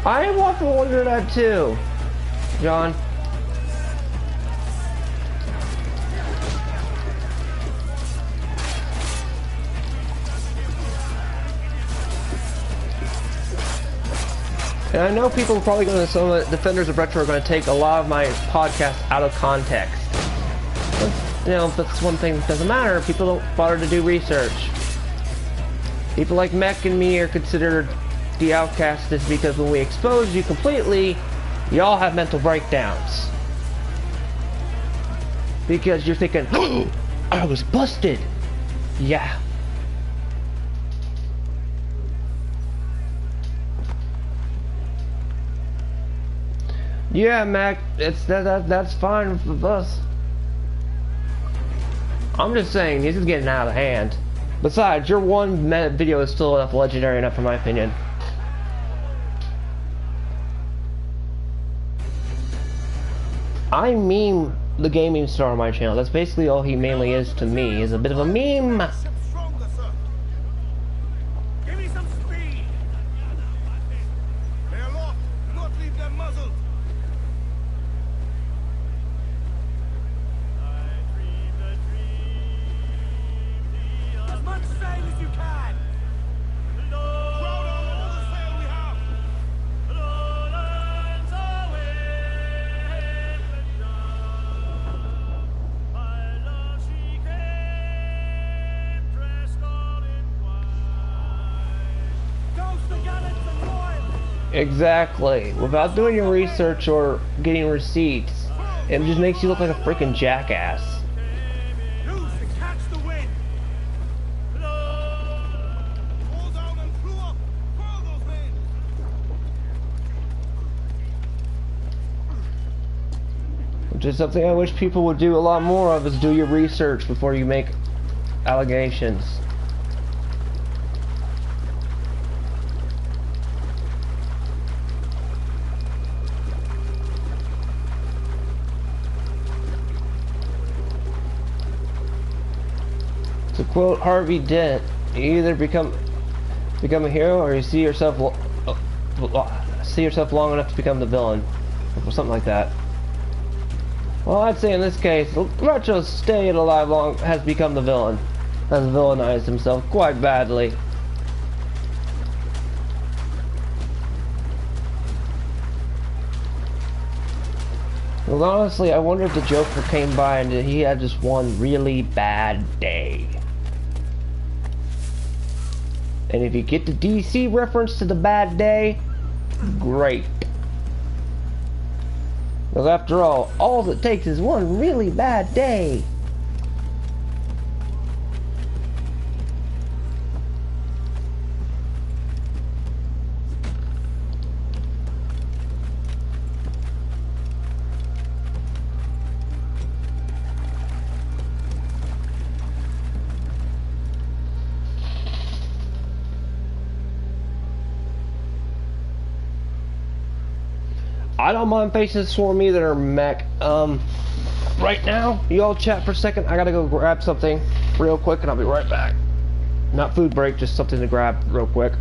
I often wonder that too, John. And I know people are probably going to, some of the defenders of retro are going to take a lot of my podcast out of context. But, you know, that's one thing that doesn't matter. People don't bother to do research. People like Mech and me are considered the outcasts because when we expose you completely, y'all have mental breakdowns. Because you're thinking, oh, I was busted. Yeah. Yeah, Mac, that's fine with us. I'm just saying, this is getting out of hand. Besides, your 1 minute video is still enough legendary enough, in my opinion. I meme the gaming star on my channel. That's basically all he mainly is to me, is a bit of a meme. Exactly. Without doing your research or getting receipts, it just makes you look like a freaking jackass. Which is something I wish people would do a lot more of, is do your research before you make allegations. To quote Harvey Dent, you either become a hero or you see yourself long enough to become the villain, or something like that. Well, I'd say in this case, Retro staying alive long has become the villain, has villainized himself quite badly. Well, honestly, I wonder if the Joker came by and he had just one really bad day. And if you get the DC reference to the bad day, great. Because after all it takes is one really bad day. I don't mind facing Swarm either, Mech. Right now, you all chat for a second. I gotta go grab something real quick and I'll be right back. Not food break, just something to grab real quick.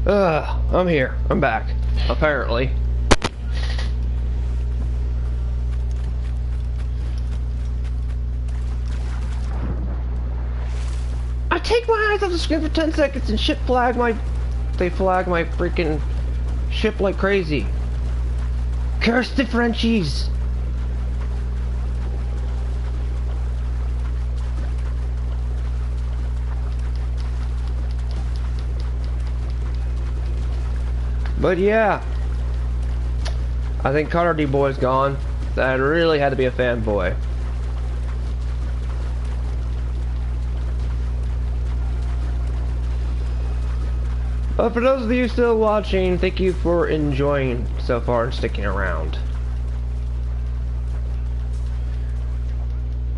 I'm here. I'm back. Apparently. I take my eyes off the screen for 10 seconds and shit flag my... They flag my freaking ship like crazy. Curse the Frenchies! But yeah, I think Connor D Boy's gone. That really had to be a fanboy. But for those of you still watching, thank you for enjoying so far and sticking around.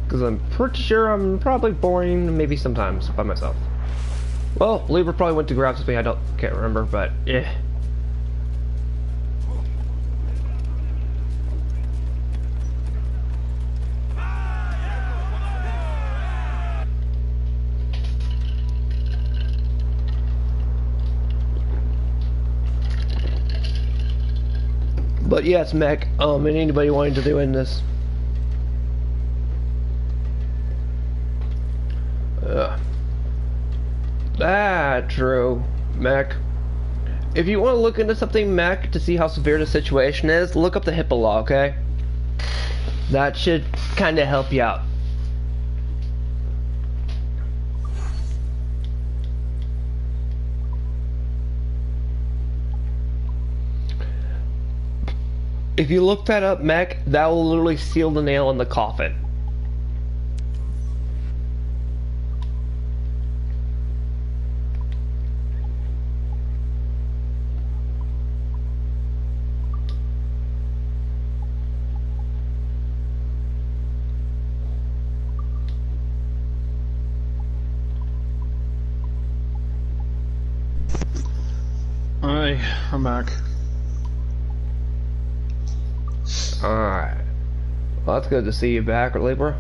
Because I'm pretty sure I'm probably boring, maybe sometimes, by myself. Well, Libra probably went to grab something can't remember, but eh. But yes, mech, and anybody wanting to do in this. True, mech. If you want to look into something, mech, to see how severe the situation is, look up the HIPAA law, okay? That should kind of help you out. If you look that up, mech, that will literally seal the nail in the coffin. Hi, I'm back. Alright. Well, that's good to see you back, Libra.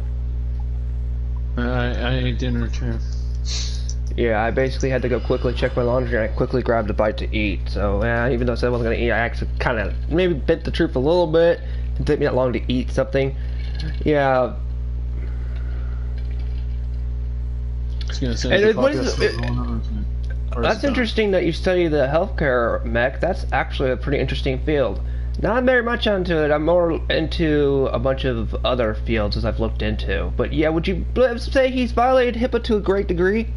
I ate dinner too. Yeah, I basically had to go quickly check my laundry and I quickly grabbed a bite to eat. So, yeah, even though I said I wasn't going to eat, I actually kind of maybe bit the truth a little bit. It didn't take me that long to eat something. Yeah. I was gonna say, that's interesting that you study the healthcare mech. That's actually a pretty interesting field. Not very much onto it. I'm more into a bunch of other fields as I've looked into. But yeah, would you say he's violated HIPAA to a great degree?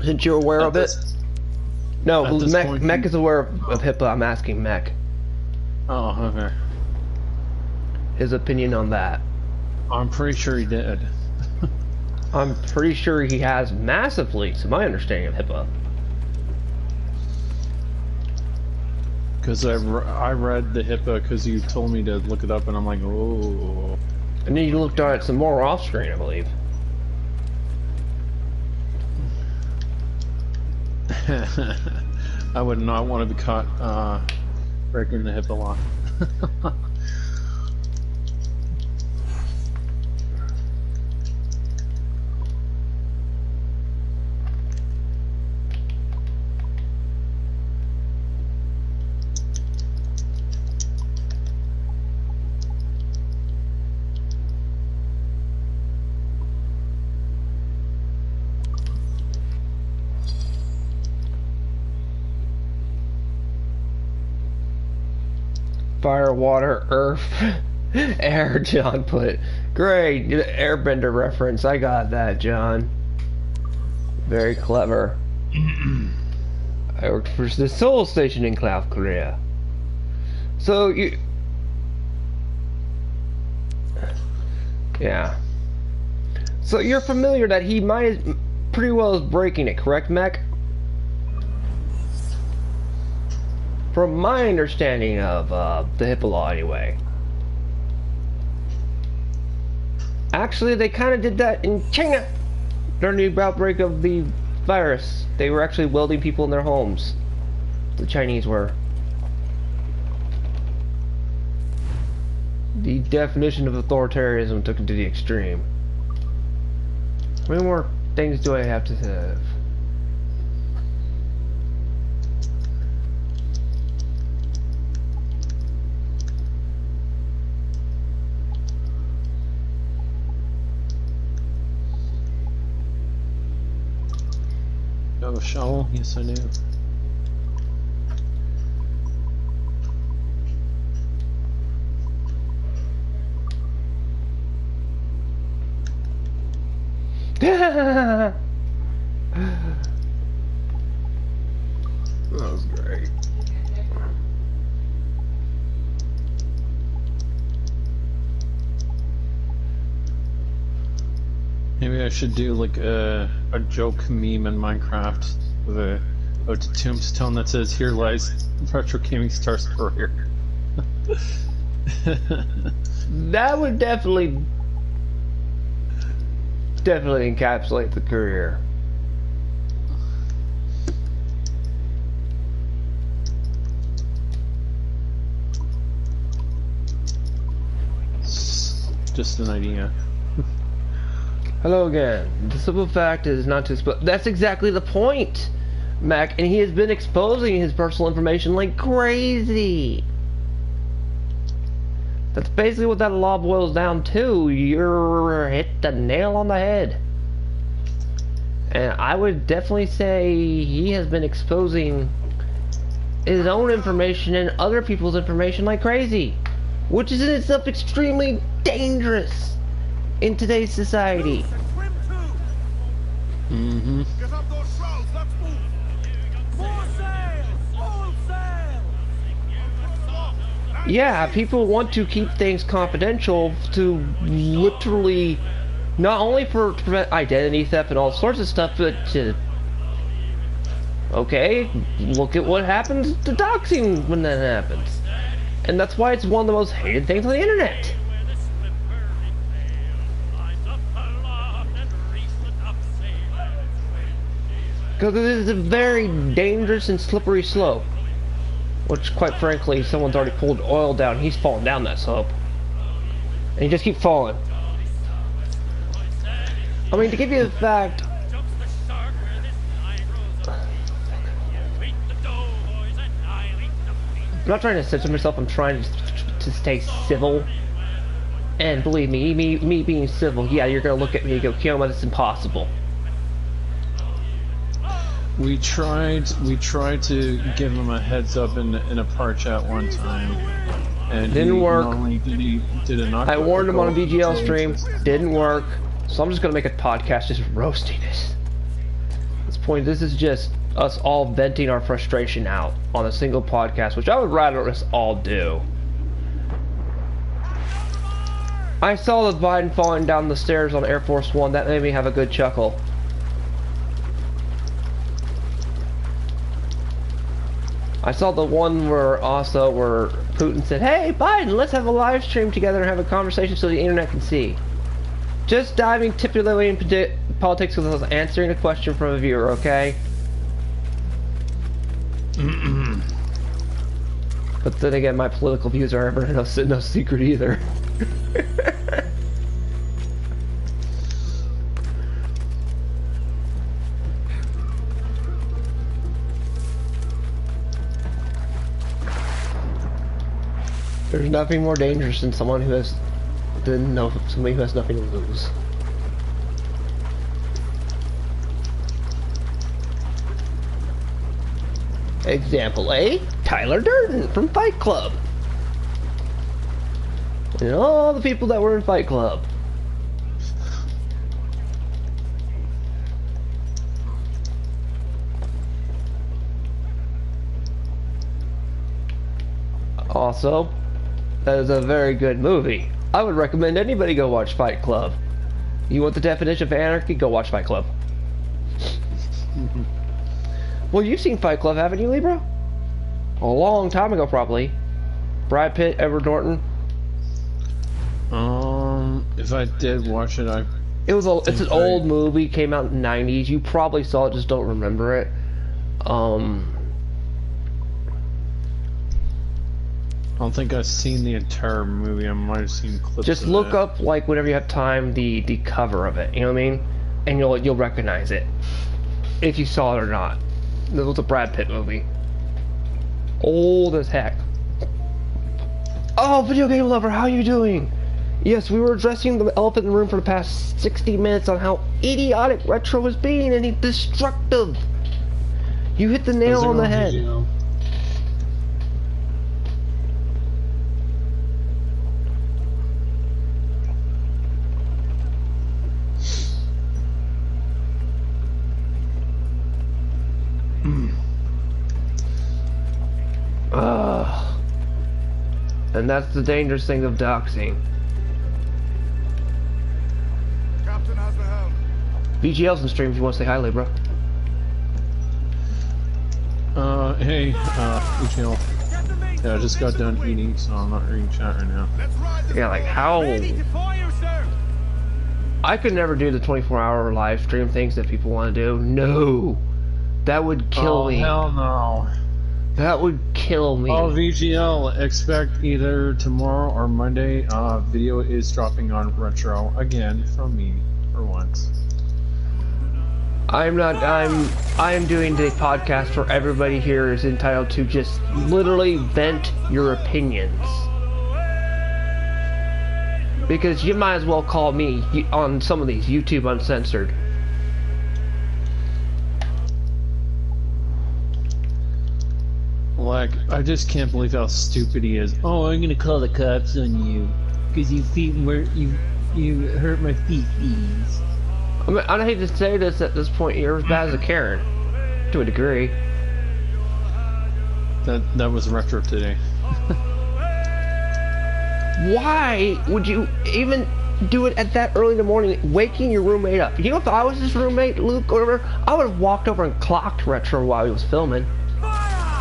Since you're aware of it? No, Mech is aware of HIPAA. I'm asking Mech. Oh, okay. His opinion on that. I'm pretty sure he did. I'm pretty sure he has massively, to my understanding of HIPAA. Because I read the HIPAA because you told me to look it up, and I'm like, oh. And then you looked at it some more off screen, I believe. I would not want to be caught breaking the HIPAA law. Fire, water, earth, air, John put. Great, airbender reference. I got that, John. Very clever. I worked for the Seoul station in South Korea. So you... Yeah. So you're familiar that he might pretty well is breaking it, correct, Mech? From my understanding of the HIPAA law, anyway. Actually, they kind of did that in China during the outbreak of the virus. They were actually welding people in their homes. The Chinese were. The definition of authoritarianism took it to the extreme. How many more things do I have to have? Oh, shovel? Yes, I do. That was great. Maybe I should do like a joke meme in Minecraft with a tombstone that says, "Here lies retro gaming star's career." That would definitely encapsulate the career. Just an idea. Hello again. The simple fact is not to expose. That's exactly the point, Mac, and he has been exposing his personal information like crazy. That's basically what that law boils down to. You're hit the nail on the head. And I would definitely say he has been exposing his own information and other people's information like crazy, which is in itself extremely dangerous in today's society. Mm-hmm. Get up those shrouds, let's move. More sails, all sails. Yeah, people want to keep things confidential to literally, not only to prevent identity theft and all sorts of stuff, but to, okay, look at what happens to doxing when that happens. And that's why it's one of the most hated things on the internet. Because it is a very dangerous and slippery slope. Which, quite frankly, someone's already pulled oil down. He's fallen down that slope. And you just keep falling. I mean, to give you the fact... I'm not trying to censor myself, I'm trying to stay civil. And believe me, me being civil, yeah, you're gonna look at me and go, Kiyoma, that's impossible. We tried to give him a heads up in a par chat one time, and didn't work. Not only did it not. I warned him on a VGL stream, didn't work. So I'm just gonna make a podcast just roasting it. At this point, this is just us all venting our frustration out on a single podcast, which I would rather us all do. I saw the Biden falling down the stairs on Air Force One. That made me have a good chuckle. I saw the one where Putin said, "Hey Biden, let's have a live stream together and have a conversation so the internet can see." Just diving typically into politics because I was answering a question from a viewer, okay? But then again, my political views are ever no secret either. There's nothing more dangerous than somebody who has nothing to lose. Example A, Tyler Durden from Fight Club. And all the people that were in Fight Club. Also, that is a very good movie. I would recommend anybody go watch Fight Club. You want the definition of anarchy? Go watch Fight Club. Well, you've seen Fight Club, haven't you, Libra? A long time ago, probably. Brad Pitt, Edward Norton. If I did watch it, It's an old movie, came out in the 90s. You probably saw it, just don't remember it. I don't think I've seen the entire movie. I might have seen clips. Just look up, like, whenever you have time, the cover of it. You know what I mean? and you'll recognize it if you saw it or not. This was a Brad Pitt movie. Old as heck. Oh, video game lover, how are you doing? Yes, we were addressing the elephant in the room for the past 60 minutes on how idiotic retro is being and destructive. You hit the nail on the head. And that's the dangerous thing of doxing. Captain has the helm. VGL's in stream if you want to say hi, Libra. Hey, VGL. Yeah, I just got done eating, so I'm not reading chat right now. Let's ride this Yeah, like how? ready to fire, sir. I could never do the 24-hour live stream things that people want to do. No. That would kill me. Hell no. That would kill me. Oh, VGL, expect either tomorrow or Monday. Video is dropping on Retro again from me for once. I am doing the podcast where everybody here is entitled to just literally vent your opinions. Because you might as well call me on some of these YouTube Uncensored. Like, I just can't believe how stupid he is. Oh, I'm gonna call the cops on you because you hurt my feet. I mean, I hate to say this at this point, you're as bad as a Karen, to a degree. That was Retro today. Why would you even do it at that early in the morning, waking your roommate up? You know, if I was his roommate, Luke, or whatever, I would have walked over and clocked Retro while he was filming.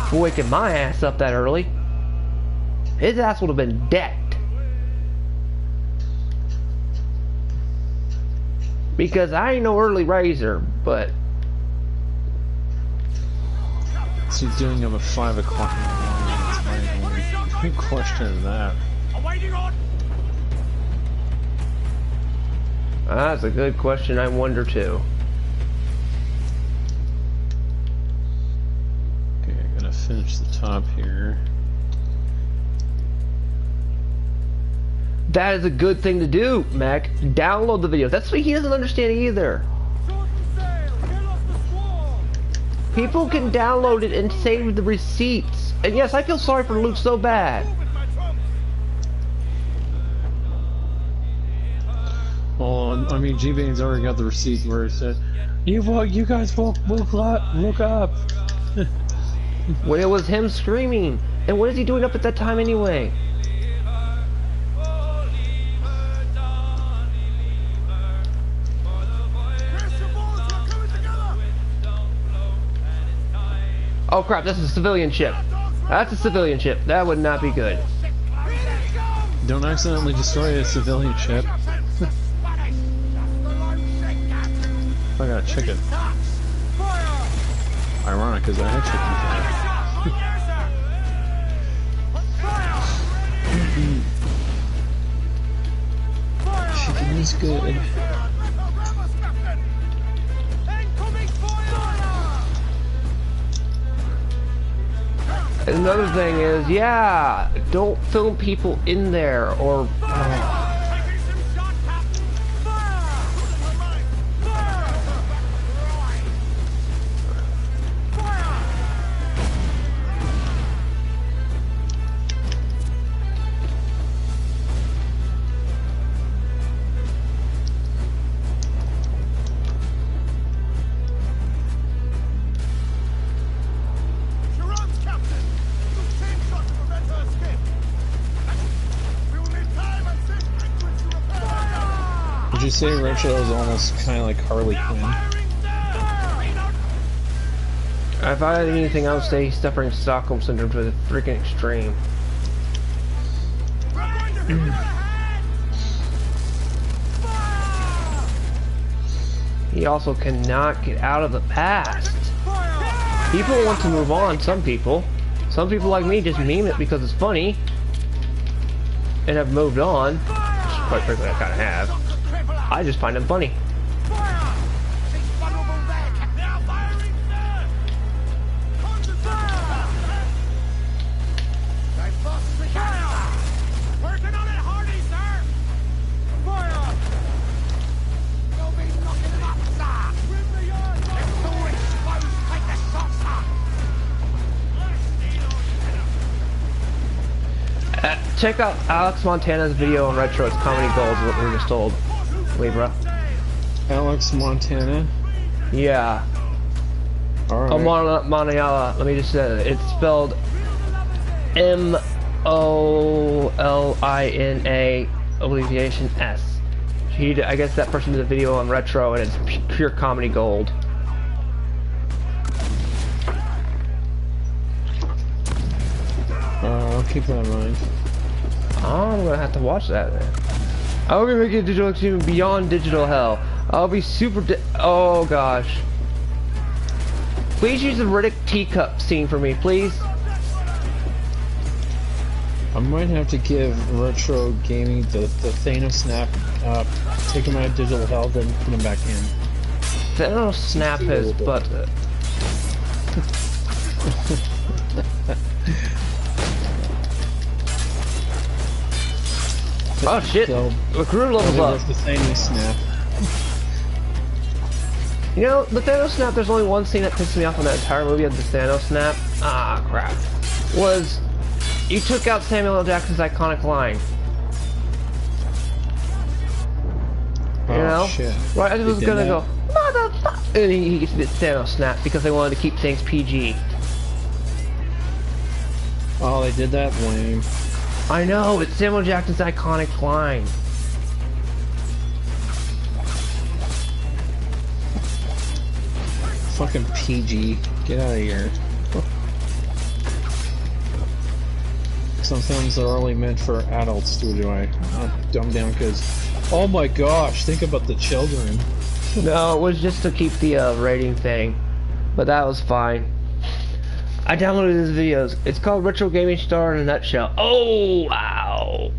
For waking my ass up that early. His ass would have been decked. Because I ain't no early raiser, but... So he's doing them at 5 o'clock in the morning. That's my only question of that. That's a good question, I wonder too. Okay, I gotta finish the top here. That is a good thing to do, Mac. Download the videos. That's what he doesn't understand either. People can download it and save the receipts. And yes, I feel sorry for Luke so bad. Well, I mean, G-Bane's already got the receipt where it said, you guys woke up. When it was him screaming. And what is he doing up at that time anyway? Oh crap, that's a civilian ship. That's a civilian ship. That would not be good. Don't accidentally destroy a civilian ship. I got a chicken. Ironic, because I had chicken today. Chicken is good. Another thing is, yeah, don't film people in there or... Would you say Retro is almost kind of like Harley Quinn? If I had anything, I would say he's suffering Stockholm Syndrome to the freaking extreme. He also cannot get out of the past. People want to move on, some people. Some people like me just meme it because it's funny. And have moved on. Quite frankly, I kind of have. I just find it funny. check out Alex Montana's video on Retro. It's comedy gold, is what we were just told. Libra. Alex Montana. Yeah. All right. Oh, Maniala. Let me just say it. It's spelled M-O-L-I-N-A abbreviation S. I guess that person did a video on Retro, and it's pure comedy gold. I'll keep that in mind. Oh, I'm gonna have to watch that then. I'll be making digital extreme beyond digital hell. I'll be super oh gosh. Please use the Riddick teacup scene for me, please. I might have to give Retro Gaming the Thanos snap, take him out of digital hell, then put him back in. Thanos snap his butt. Oh shit! So, Recruiter levels up. The Thanos snap. You know, the Thanos snap, there's only one scene that pissed me off in that entire movie of the Thanos snap. Ah, crap. Was, you took out Samuel L. Jackson's iconic line. You know? Shit. Right, I was They gonna did go, motherfucker! And he gets the Thanos snap because they wanted to keep things PG. Oh, they did that? Lame. I know, it's Samuel Jackson's iconic line. Fucking PG. Get out of here. Some films are only meant for adults to enjoy. Not dumbed down because, oh my gosh, think about the children. No, it was just to keep the rating thing. But that was fine. I downloaded his videos. It's called Retro Gaming Star in a Nutshell. Oh, wow.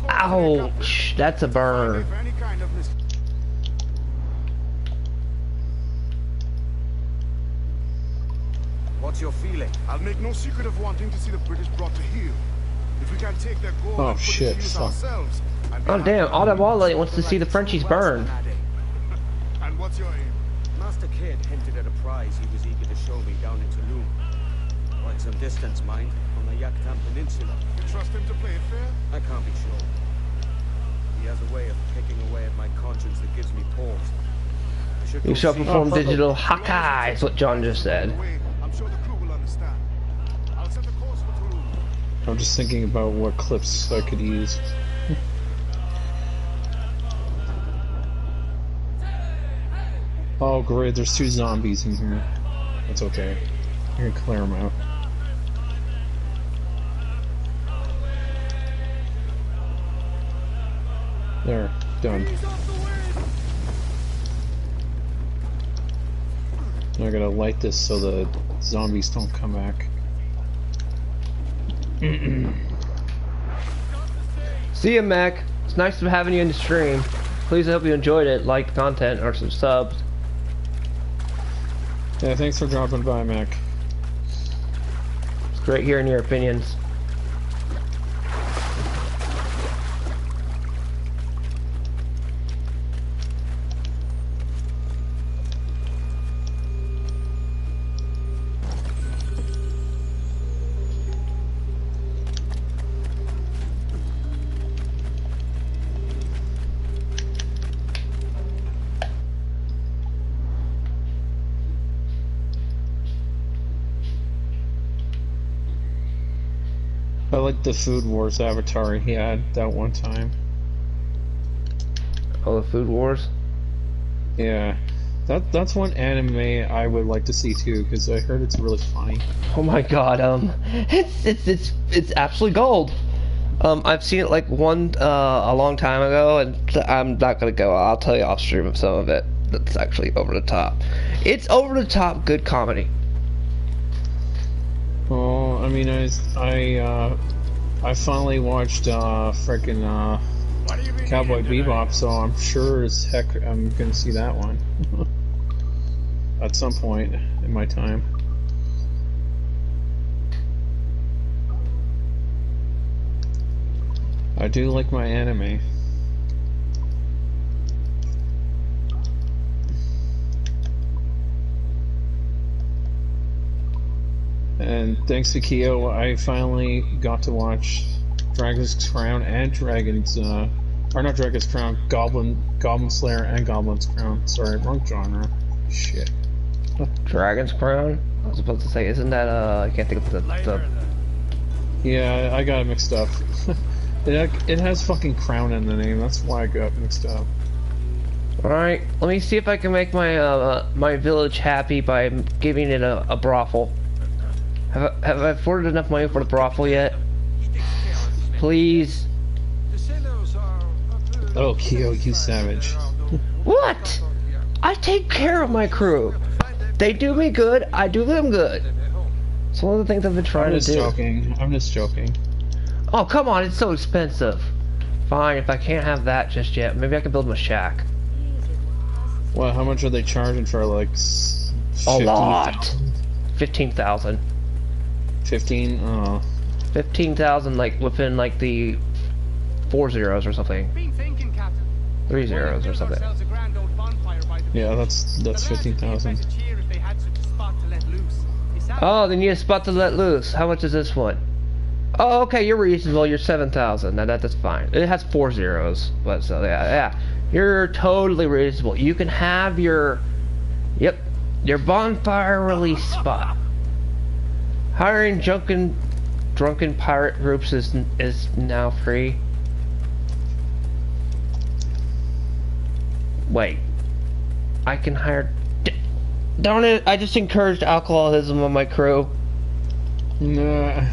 Ouch. That's a burn. What's your feeling? I'll make no secret of wanting to see the British brought to heel. If we can take their goal and put it to use ourselves. Oh damn, all that Wally wants to see the Frenchies burn. And what's your aim? Master Kidd hinted at a prize he was eager to show me down in Tulum. Quite some distance, mind, on the Yucatan Peninsula. You trust him to play it fair? I can't be sure. He has a way of picking away at my conscience that gives me pause. You shall perform digital Hawkeye, is what John just said. I'm sure the crew will understand. I'll set a course for Tulum. I'm just thinking about what clips I could use. Oh great, there's 2 zombies in here. That's okay. You can clear them out. There, done. Now I gotta light this so the zombies don't come back. See ya, Mac. It's nice to having you in the stream. Please, I hope you enjoyed it. Like the content or some subs. Yeah, thanks for dropping by, Mac. It's great hearing your opinions. I like the Food Wars avatar he had that one time. Oh, the Food Wars? Yeah. That's one anime I would like to see too, because I heard it's really funny. Oh my god, it's absolutely gold. I've seen it like a long time ago, and I'm not gonna go. I'll tell you off stream of some of it. That's actually over the top. It's over the top good comedy. Oh, I mean, I finally watched frickin' Cowboy Bebop, so I'm sure as heck I'm gonna see that one at some point in my time. I do like my anime. And thanks to Keo, I finally got to watch Dragon's Crown and Dragon's, or not Dragon's Crown, Goblin Slayer and Goblin's Crown. Sorry, wrong genre. Shit. Dragon's Crown? I was supposed to say, isn't that, I can't think of the... Yeah, I got it mixed up. It has fucking crown in the name, that's why I got mixed up. Alright, let me see if I can make my, my village happy by giving it a brothel. Have I afforded enough money for the brothel yet? Please. Oh, Keo, you savage. What? I take care of my crew. They do me good, I do them good. It's one of the things I've been trying to do. I'm just joking. Oh, come on, it's so expensive. Fine, if I can't have that just yet, maybe I can build my shack. Well, how much are they charging for, like, a lot. 15,000. 15? Oh. 15,000, like, within, like, the 4 zeros or something. 3 zeros or something. Yeah, that's 15,000. Oh, they need a spot to let loose. How much is this one? Oh, okay, you're reasonable. You're 7,000. Now that's fine. It has 4 zeros, but so yeah. You're totally reasonable. You can have your bonfire release spot. Hiring drunken pirate groups is now free. Wait, I can hire. Darn it! I just encouraged alcoholism on my crew. Nah.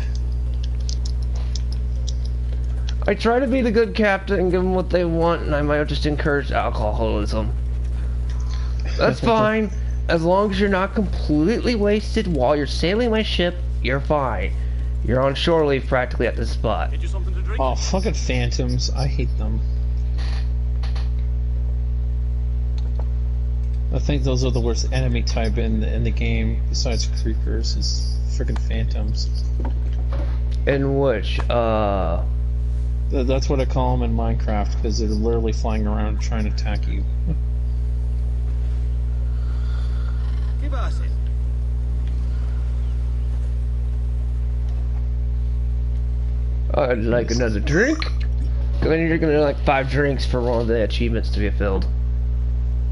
I try to be the good captain and give them what they want, and I might have just encouraged alcoholism. That's fine. As long as you're not completely wasted while you're sailing my ship, you're fine. You're on shore leave practically at this spot. Oh, fucking phantoms. I hate them. I think those are the worst enemy type in the game, besides creepers, is freaking phantoms. In which, That's what I call them in Minecraft, because they're literally flying around trying to attack you. I'd like another drink. Then you're gonna like 5 drinks for one of the achievements to be filled.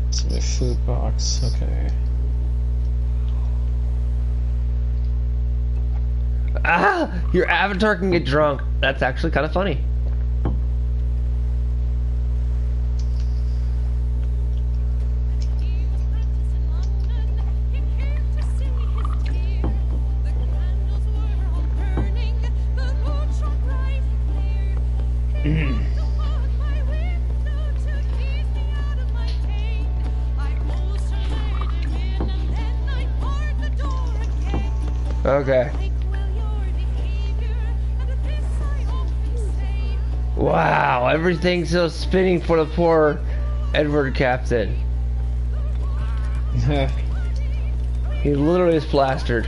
It's my food box, okay. Ah! Your avatar can get drunk. That's actually kind of funny. Okay. Wow, everything's so spinning for the poor Edward Captain. He literally is plastered.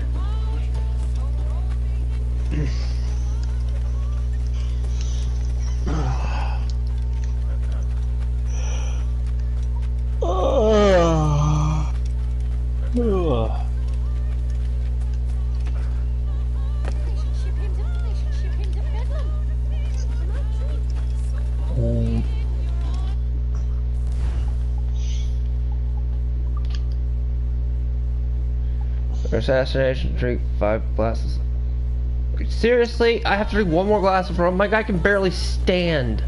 Assassination, drink 5 glasses. Seriously? I have to drink 1 more glass of rum? My guy can barely stand.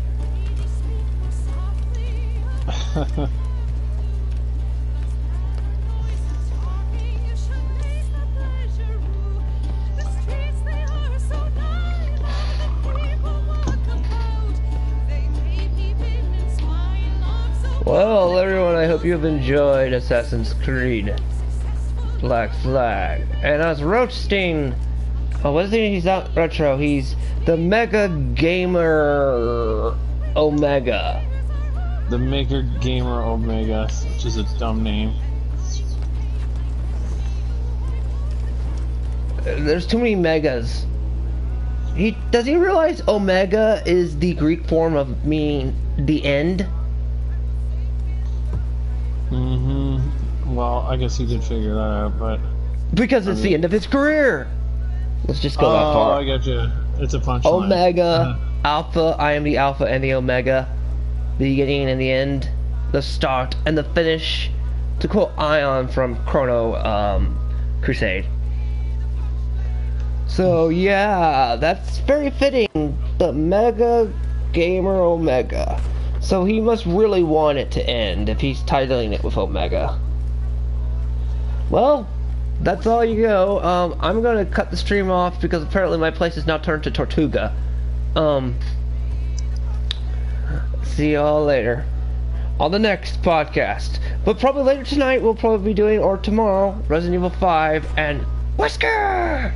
Well, everyone, I hope you have enjoyed Assassin's Creed Black Flag. And I was roasting. Oh, what is he? He's not retro. He's the Mega Gamer Omega. The Mega Gamer Omega, which is a dumb name. There's too many megas. Does he realize Omega is the Greek form of meaning the end? Mm-hmm. Well, I guess he did figure that out, but... Because it's the end of his career! Let's just go that Oh, far. I got you. It's a punchline. Omega, Alpha, I am the Alpha and the Omega. The beginning and the end. The start and the finish. To quote Ion from Chrono Crusade. So yeah, that's very fitting. The Mega Gamer Omega. So he must really want it to end if he's titling it with Omega. Well, that's all you go. I'm gonna cut the stream off because apparently my place is now turned to Tortuga. See y'all later on the next podcast. But probably later tonight we'll probably be doing, or tomorrow, Resident Evil 5 and Whisker!